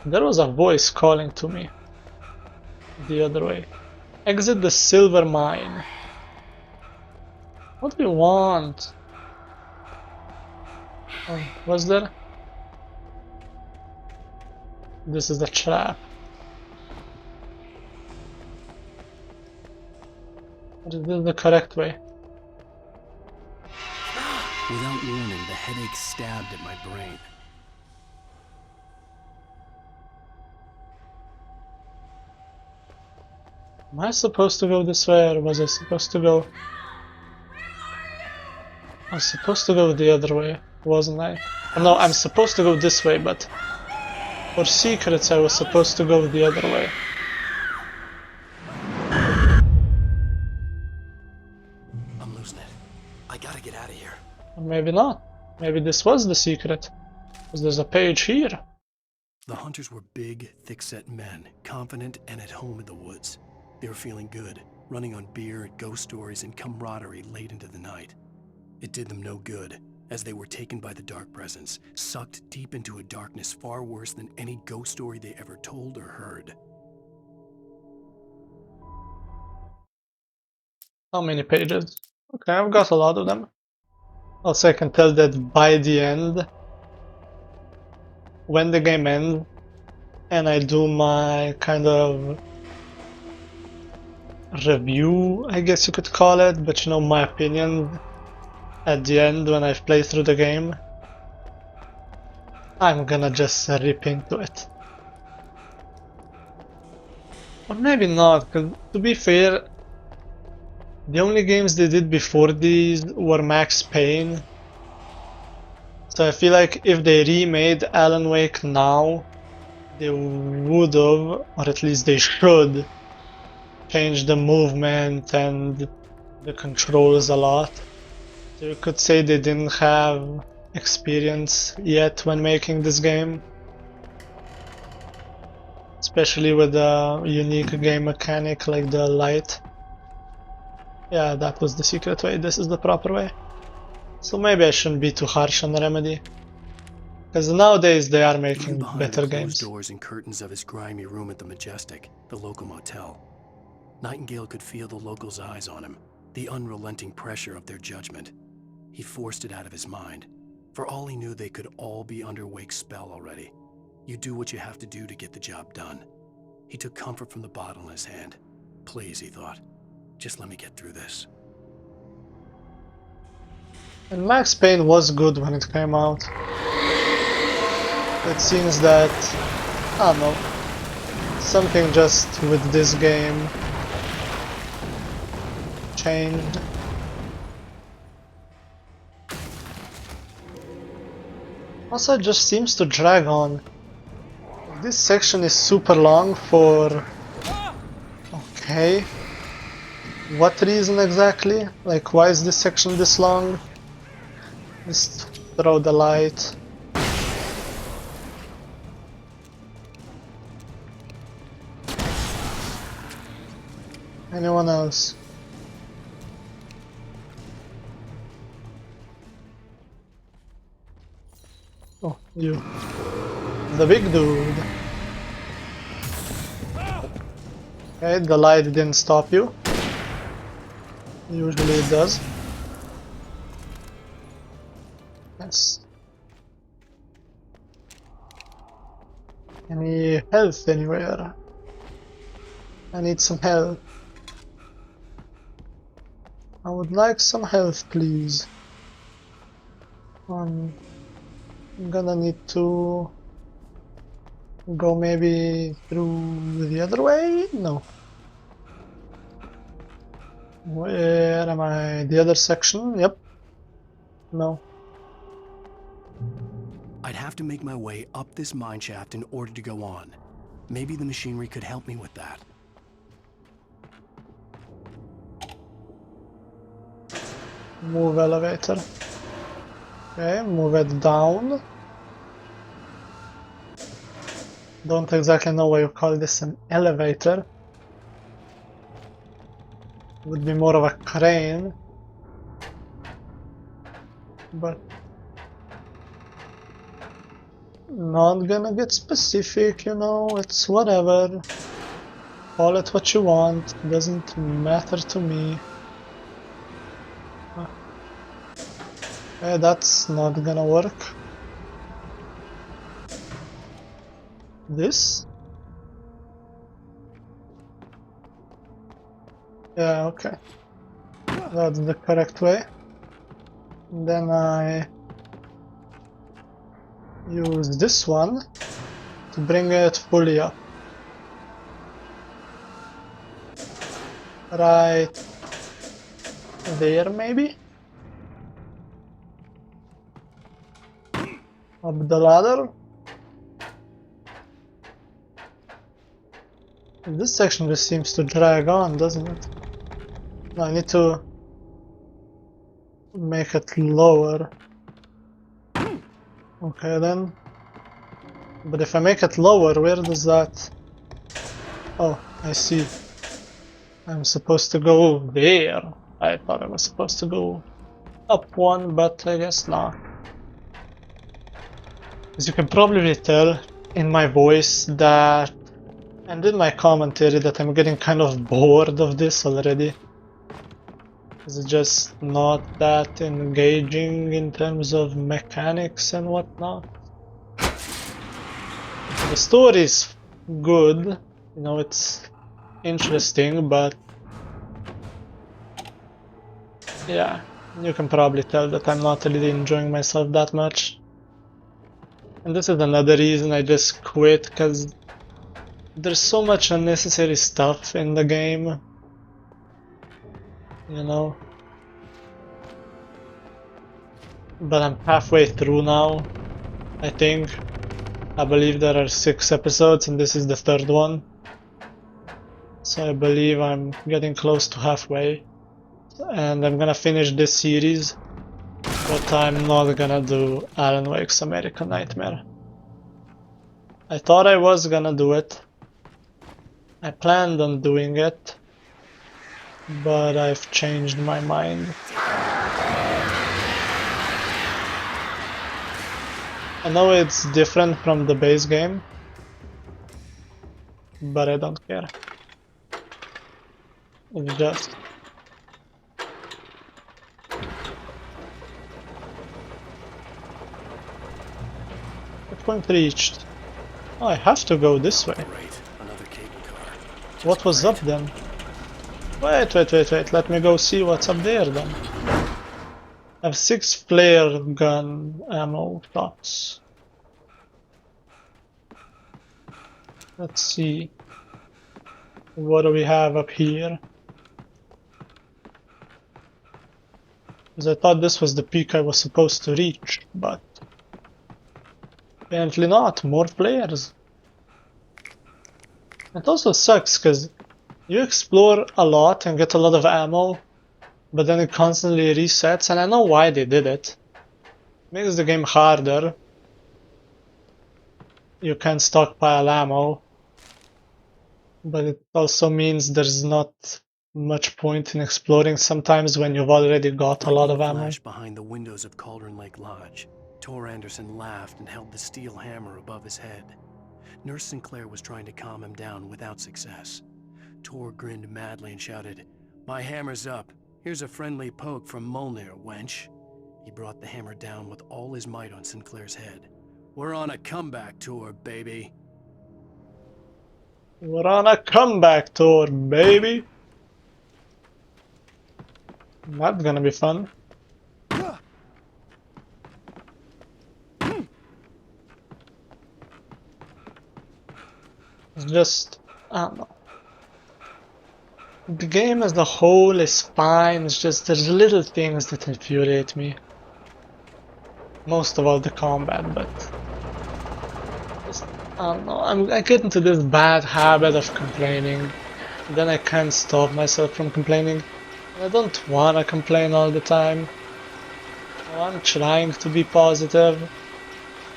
There was a voice calling to me. The other way. Exit the silver mine. What do you want? Oh, was there? This is a trap. But is this the correct way? Without warning, the headache stabbed at my brain. Am I supposed to go this way, or was I supposed to go... I was supposed to go the other way, wasn't I? Oh, no, I'm supposed to go this way, but... For secrets I was supposed to go the other way. I'm losing it. I gotta get out of here. Or maybe not. Maybe this was the secret. Because there's a page here. The hunters were big, thick-set men, confident and at home in the woods. They were feeling good, running on beer, ghost stories, and camaraderie late into the night. It did them no good, as they were taken by the dark presence, sucked deep into a darkness far worse than any ghost story they ever told or heard. How many pages? Okay, I've got a lot of them. Also, I can tell that by the end, when the game ends and I do my kind of review, I guess you could call it, but you know, my opinion at the end when I've played through the game, I'm gonna just rip into it. Or maybe not, because to be fair, the only games they did before these were Max Payne. So I feel like if they remade Alan Wake now, they would've, or at least they should, change the movement and the controls a lot. So you could say they didn't have experience yet when making this game. Especially with a unique game mechanic like the light. Yeah, that was the secret way, this is the proper way. So maybe I shouldn't be too harsh on Remedy. Because nowadays they are making Behind better the games. closed doors and curtains of his grimy room at the Majestic, the local motel, Nightingale could feel the locals' eyes on him, the unrelenting pressure of their judgment. He forced it out of his mind. For all he knew, they could all be under Wake's spell already. You do what you have to do to get the job done. He took comfort from the bottle in his hand. Please, he thought, just let me get through this. And Max Payne was good when it came out. It seems that, I don't know, something just with this game changed. Also, it just seems to drag on. This section is super long for... Okay. What reason exactly? Like, why is this section this long? Just throw the light. Anyone else? Oh, you. The big dude. Okay, the light didn't stop you. Usually it does. Yes. Any health anywhere? I need some health. I would like some health, please. I'm gonna need to go maybe through the other way? No. Where am I? The other section? Yep. No. I'd have to make my way up this mine shaft in order to go on. Maybe the machinery could help me with that. Move elevator. Okay, move it down. Don't exactly know why you call this an elevator. Would be more of a crane. But not gonna get specific, you know, it's whatever. Call it what you want, doesn't matter to me. Okay, that's not gonna work. This? Yeah, okay. That's the correct way. Then I use this one to bring it fully up. Right there, maybe? Up the ladder. This section just seems to drag on, doesn't it? No, I need to make it lower. Okay then. But if I make it lower, where does that... Oh, I see. I'm supposed to go there. I thought I was supposed to go up one, but I guess not. As you can probably tell in my voice that, and in my commentary, that I'm getting kind of bored of this already. It's just not that engaging in terms of mechanics and whatnot. The story is good, you know, it's interesting, but yeah, you can probably tell that I'm not really enjoying myself that much. And this is another reason I just quit, because there's so much unnecessary stuff in the game, you know. But I'm halfway through now, I think. I believe there are 6 episodes and this is the 3rd one. So I believe I'm getting close to halfway. And I'm gonna finish this series, but I'm not gonna do Alan Wake's American Nightmare. I thought I was gonna do it. I planned on doing it, but I've changed my mind. I know it's different from the base game, but I don't care. It's just... Checkpoint reached. Oh, I have to go this way. What was up then? Wait, let me go see what's up there then. I have 6 flare gun ammo shots. Let's see. What do we have up here? Because I thought this was the peak I was supposed to reach, but apparently not. More flares. It also sucks because you explore a lot and get a lot of ammo, but then it constantly resets, and I know why they did it. Makes the game harder. You can stockpile ammo, but it also means there's not much point in exploring sometimes when you've already got a lot of ammo. Flashed behind the windows of Cauldron Lake Lodge. Tor Anderson laughed and held the steel hammer above his head. Nurse Sinclair was trying to calm him down without success. Tor grinned madly and shouted, "My hammer's up. Here's a friendly poke from Molnir, wench." He brought the hammer down with all his might on Sinclair's head. "We're on a comeback tour, baby." We're on a comeback tour, baby! That's gonna be fun. It's just... I don't know. The game as a whole is fine, it's just there's little things that infuriate me. Most of all the combat, but... Just, I don't know, I get into this bad habit of complaining. Then I can't stop myself from complaining. I don't wanna complain all the time. I'm trying to be positive.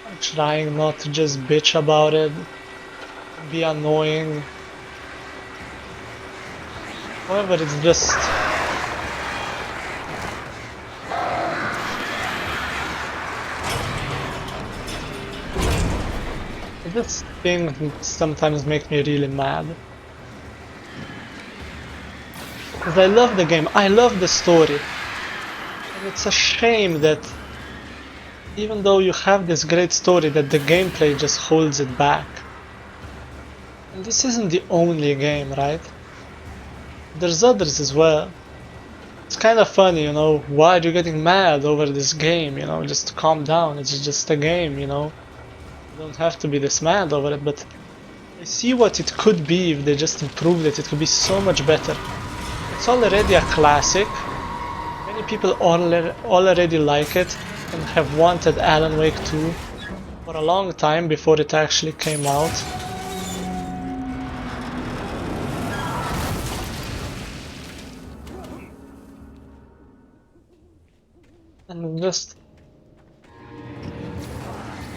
I'm trying not to just bitch about it. Be annoying. However, it's just... This thing sometimes makes me really mad. Because I love the game, I love the story. And it's a shame that even though you have this great story, that the gameplay just holds it back. And this isn't the only game, right? There's others as well. It's kind of funny, you know, why are you getting mad over this game, you know, just calm down, it's just a game, you know. You don't have to be this mad over it, but I see what it could be if they just improved it. It could be so much better. It's already a classic. Many people already like it and have wanted Alan Wake 2 for a long time before it actually came out. And just...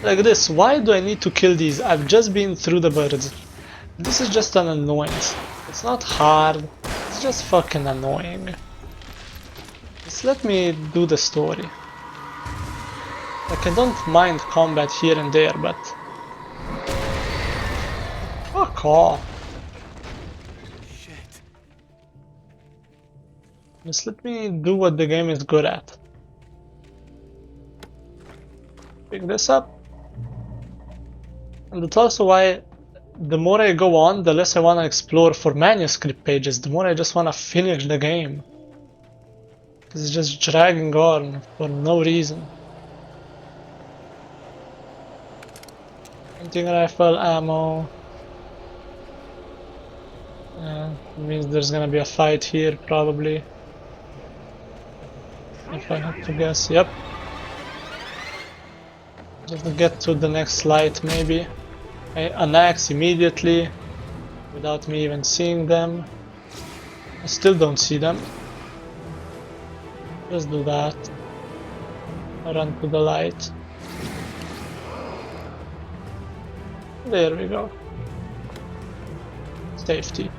like this, why do I need to kill these? I've just been through the birds. This is just an annoyance. It's not hard, it's just fucking annoying. Just let me do the story. Like, I don't mind combat here and there, but... fuck off. Shit. Just let me do what the game is good at. Pick this up. And that's also why the more I go on, the less I want to explore for manuscript pages, the more I just want to finish the game. Because it's just dragging on for no reason. Hunting rifle, ammo. Means there's gonna be a fight here, probably. If I had to guess, yep. Just get to the next light, maybe. An axe immediately, without me even seeing them. I still don't see them. Just do that. Run to the light. There we go. Safety.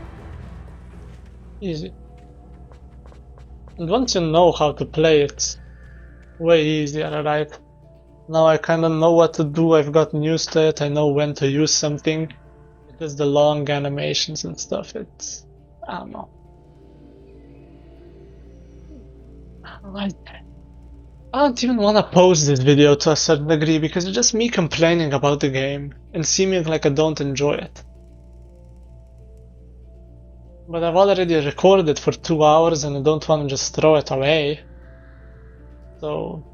Easy. And once you know how to play it, way easier, right? Now I kinda know what to do, I've gotten used to it, I know when to use something. Because the long animations and stuff, it's... I don't know. I don't even want to post this video to a certain degree because it's just me complaining about the game and seeming like I don't enjoy it. But I've already recorded for 2 hours and I don't want to just throw it away. So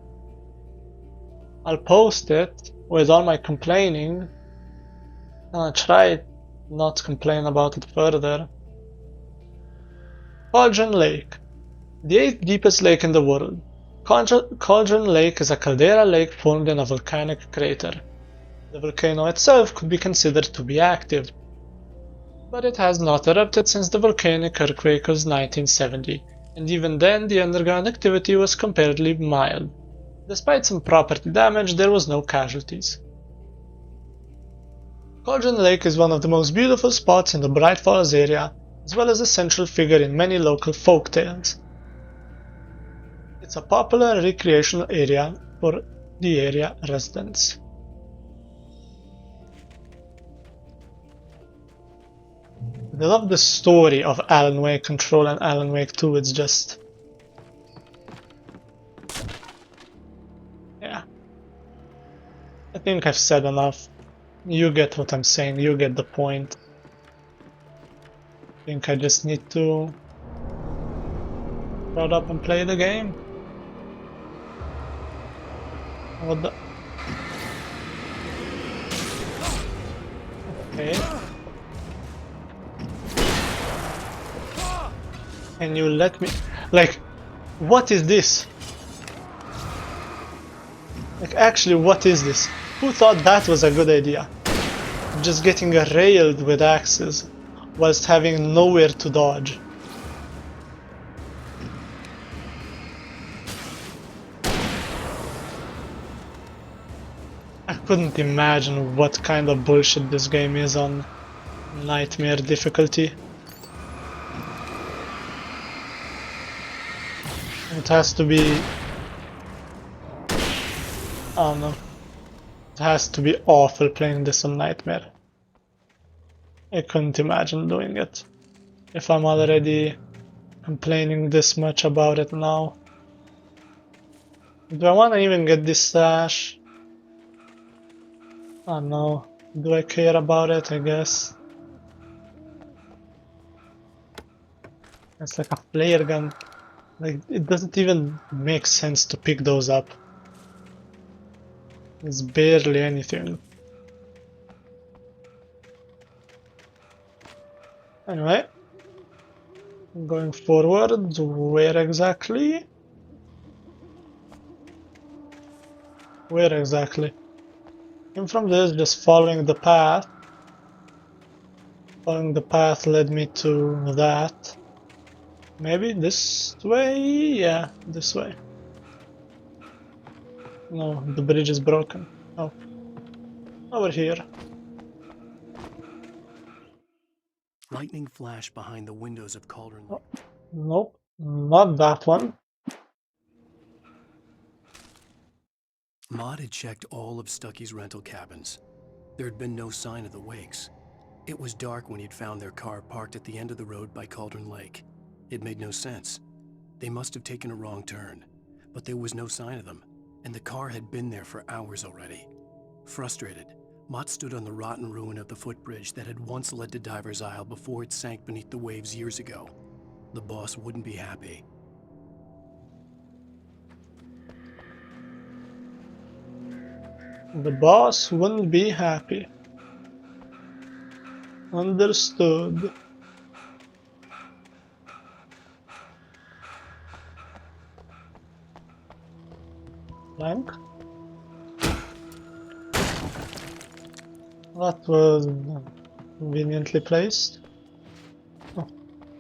I'll post it with all my complaining and I'll try not to complain about it further. Cauldron Lake. The 8th deepest lake in the world. Cauldron Lake is a caldera lake formed in a volcanic crater. The volcano itself could be considered to be active, but it has not erupted since the volcanic earthquake of 1970, and even then the underground activity was comparatively mild. Despite some property damage, there was no casualties. Cauldron Lake is one of the most beautiful spots in the Bright Falls area, as well as a central figure in many local folk tales. It's a popular recreational area for the area residents. I love the story of Alan Wake Control and Alan Wake 2, it's just... yeah. I think I've said enough. You get what I'm saying, you get the point. I think I just need to shut up and play the game. What the... okay. Can you let me... like, what is this? Like, actually, what is this? Who thought that was a good idea? Just getting railed with axes, whilst having nowhere to dodge. I couldn't imagine what kind of bullshit this game is on Nightmare difficulty. It has to be... I don't know. It has to be awful playing this on Nightmare. I couldn't imagine doing it. If I'm already complaining this much about it now. Do I want to even get this sash? I don't know. Do I care about it? I guess. It's like a flare gun. Like, it doesn't even make sense to pick those up. It's barely anything. Anyway. Going forward, where exactly? Where exactly? Came from this, just following the path. Following the path led me to that. Maybe this way? Yeah, this way. No, the bridge is broken. Oh. Over here. Lightning flashed behind the windows of Cauldron Lake. Oh. Nope, not that one. Maud had checked all of Stucky's rental cabins. There had been no sign of the Wakes. It was dark when he'd found their car parked at the end of the road by Cauldron Lake. It made no sense. They must have taken a wrong turn, but there was no sign of them, and the car had been there for hours already. Frustrated, Mott stood on the rotten ruin of the footbridge that had once led to Diver's Isle before it sank beneath the waves years ago. The boss wouldn't be happy. The boss wouldn't be happy. Understood. Plank? That was conveniently placed. Oh,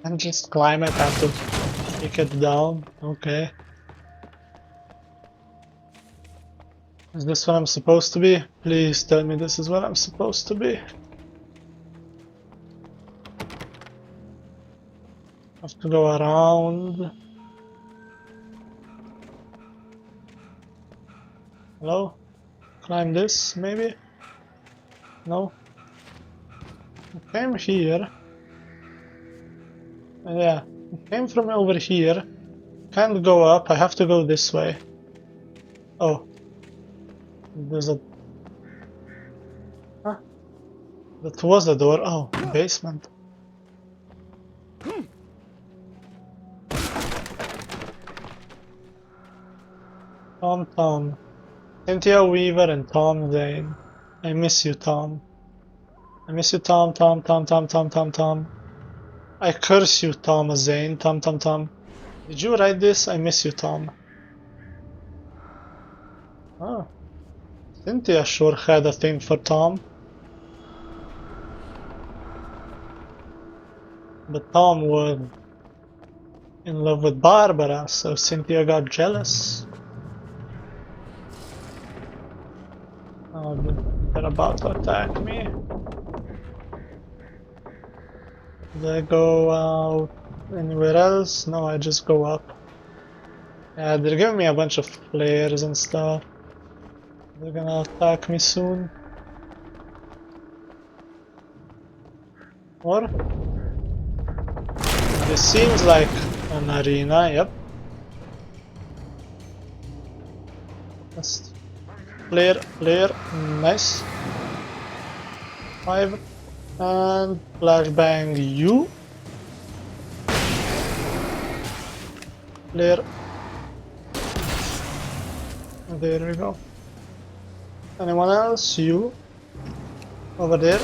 and just climb it, have to pick it down. Okay. Is this what I'm supposed to be? Please tell me this is what I'm supposed to be. Have to go around. Hello? Climb this, maybe? No? I came here. Yeah, I came from over here. Can't go up, I have to go this way. Oh. There's a... Huh? That was the door. Oh, basement. Tom. Cynthia Weaver and Tom Zane. I miss you, Tom. I miss you, Tom. I curse you, Tom Zane. Tom. Did you write this? I miss you, Tom. Oh. Cynthia sure had a thing for Tom. But Tom was in love with Barbara, so Cynthia got jealous. Oh, they're about to attack me. Did I go out anywhere else? No, I just go up. Yeah, they're giving me a bunch of flares and stuff. They're gonna attack me soon. Or? This seems like an arena, yep. Just flare, nice. 5. And flashbang you. Flare. There we go. Anyone else? You. Over there.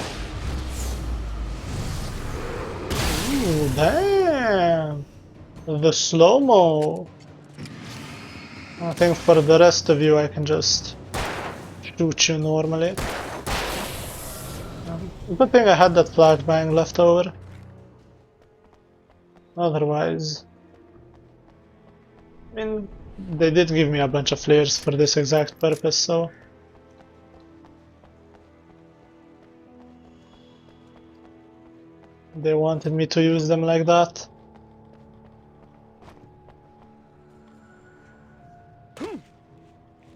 Ooh, damn. The slow-mo. I think for the rest of you I can just shoot you normally. Good thing I had that flashbang left over. Otherwise... I mean, they did give me a bunch of flares for this exact purpose, so... They wanted me to use them like that.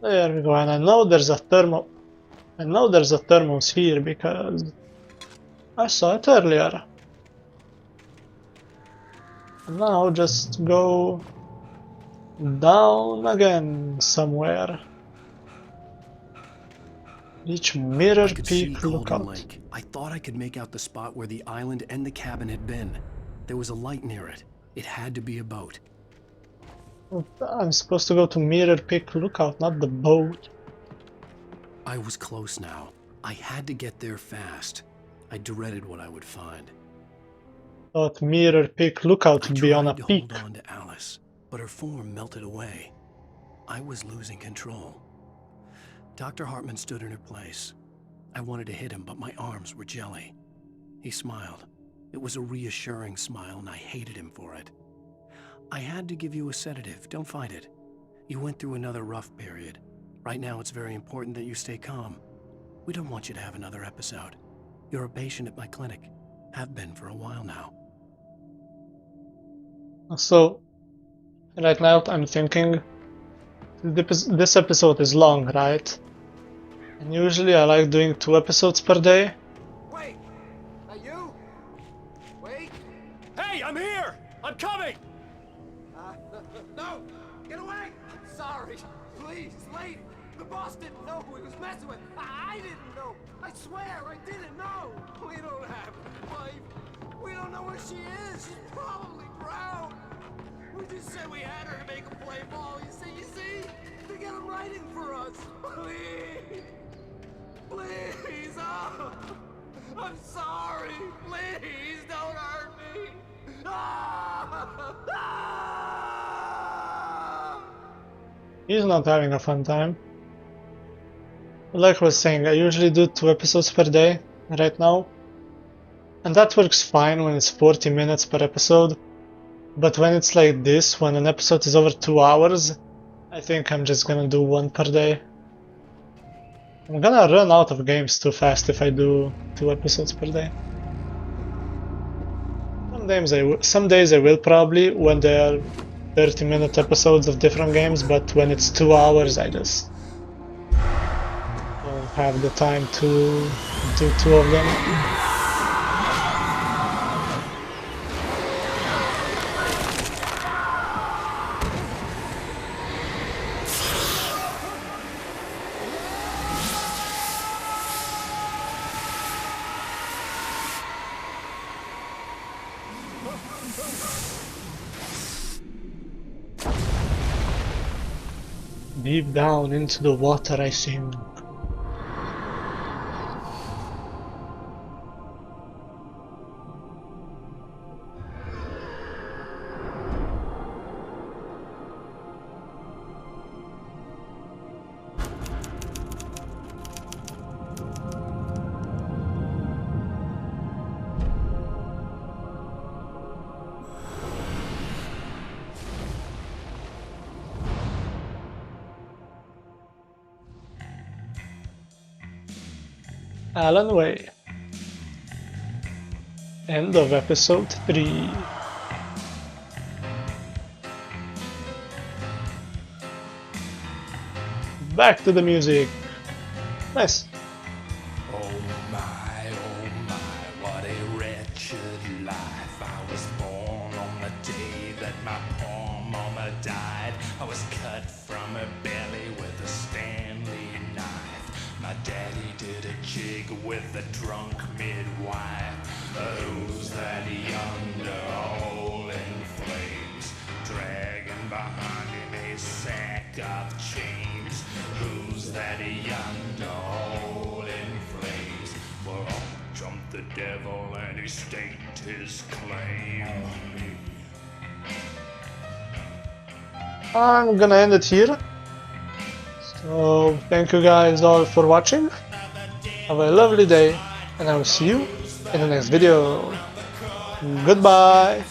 There we go, and I know there's a thermos here because I saw it earlier. Now just go down again somewhere. Reach Mirror Peak Lookout. Lake. I thought I could make out the spot where the island and the cabin had been. There was a light near it. It had to be a boat. I'm supposed to go to Mirror Peak Lookout, not the boat. I was close now. I had to get there fast. I dreaded what I would find. Thought Mirror Peak Lookout would be on a peak. I tried to hold on to Alice, but her form melted away. I was losing control. Dr. Hartman stood in her place. I wanted to hit him, but my arms were jelly. He smiled. It was a reassuring smile, and I hated him for it. I had to give you a sedative. Don't fight it. You went through another rough period. Right now, it's very important that you stay calm. We don't want you to have another episode. You're a patient at my clinic. Have been for a while now. So, right now I'm thinking, this episode is long, right? And usually I like doing 2 episodes per day. Wait! Are you? Wait! Hey, I'm here! I'm coming! No! Get away! I'm sorry! Please, lady! The boss didn't know who he was messing with. I didn't know. I swear, I didn't know. We don't have a wife. We don't know where she is. She's probably drowned. We just said we had her to make him play ball. You see? To get him writing for us. Please. Please. Oh. I'm sorry. Please don't hurt me. He's not having a fun time. Like I was saying, I usually do 2 episodes per day right now. And that works fine when it's 40 minutes per episode. But when it's like this, when an episode is over 2 hours, I think I'm just gonna do 1 per day. I'm gonna run out of games too fast if I do 2 episodes per day. Some days I will probably, when there are 30-minute episodes of different games, but when it's 2 hours I just don't have the time to do 2 of them. Deep down into the water I sink. Alan Way. End of episode 3. Back to the music. Nice. Oh my, what a wretched life. I was born on the day that my poor mama died. I was cut from her belly with a Stanley knife. My daddy did a jig with a drunk midwife. Who's that yonder all in flames, dragging behind him a sack of chains? Who's that yonder all in flames? Well, up jumped the devil and he staked his claim. I'm gonna end it here. So thank you guys all for watching. Have a lovely day and I will see you in the next video. Goodbye.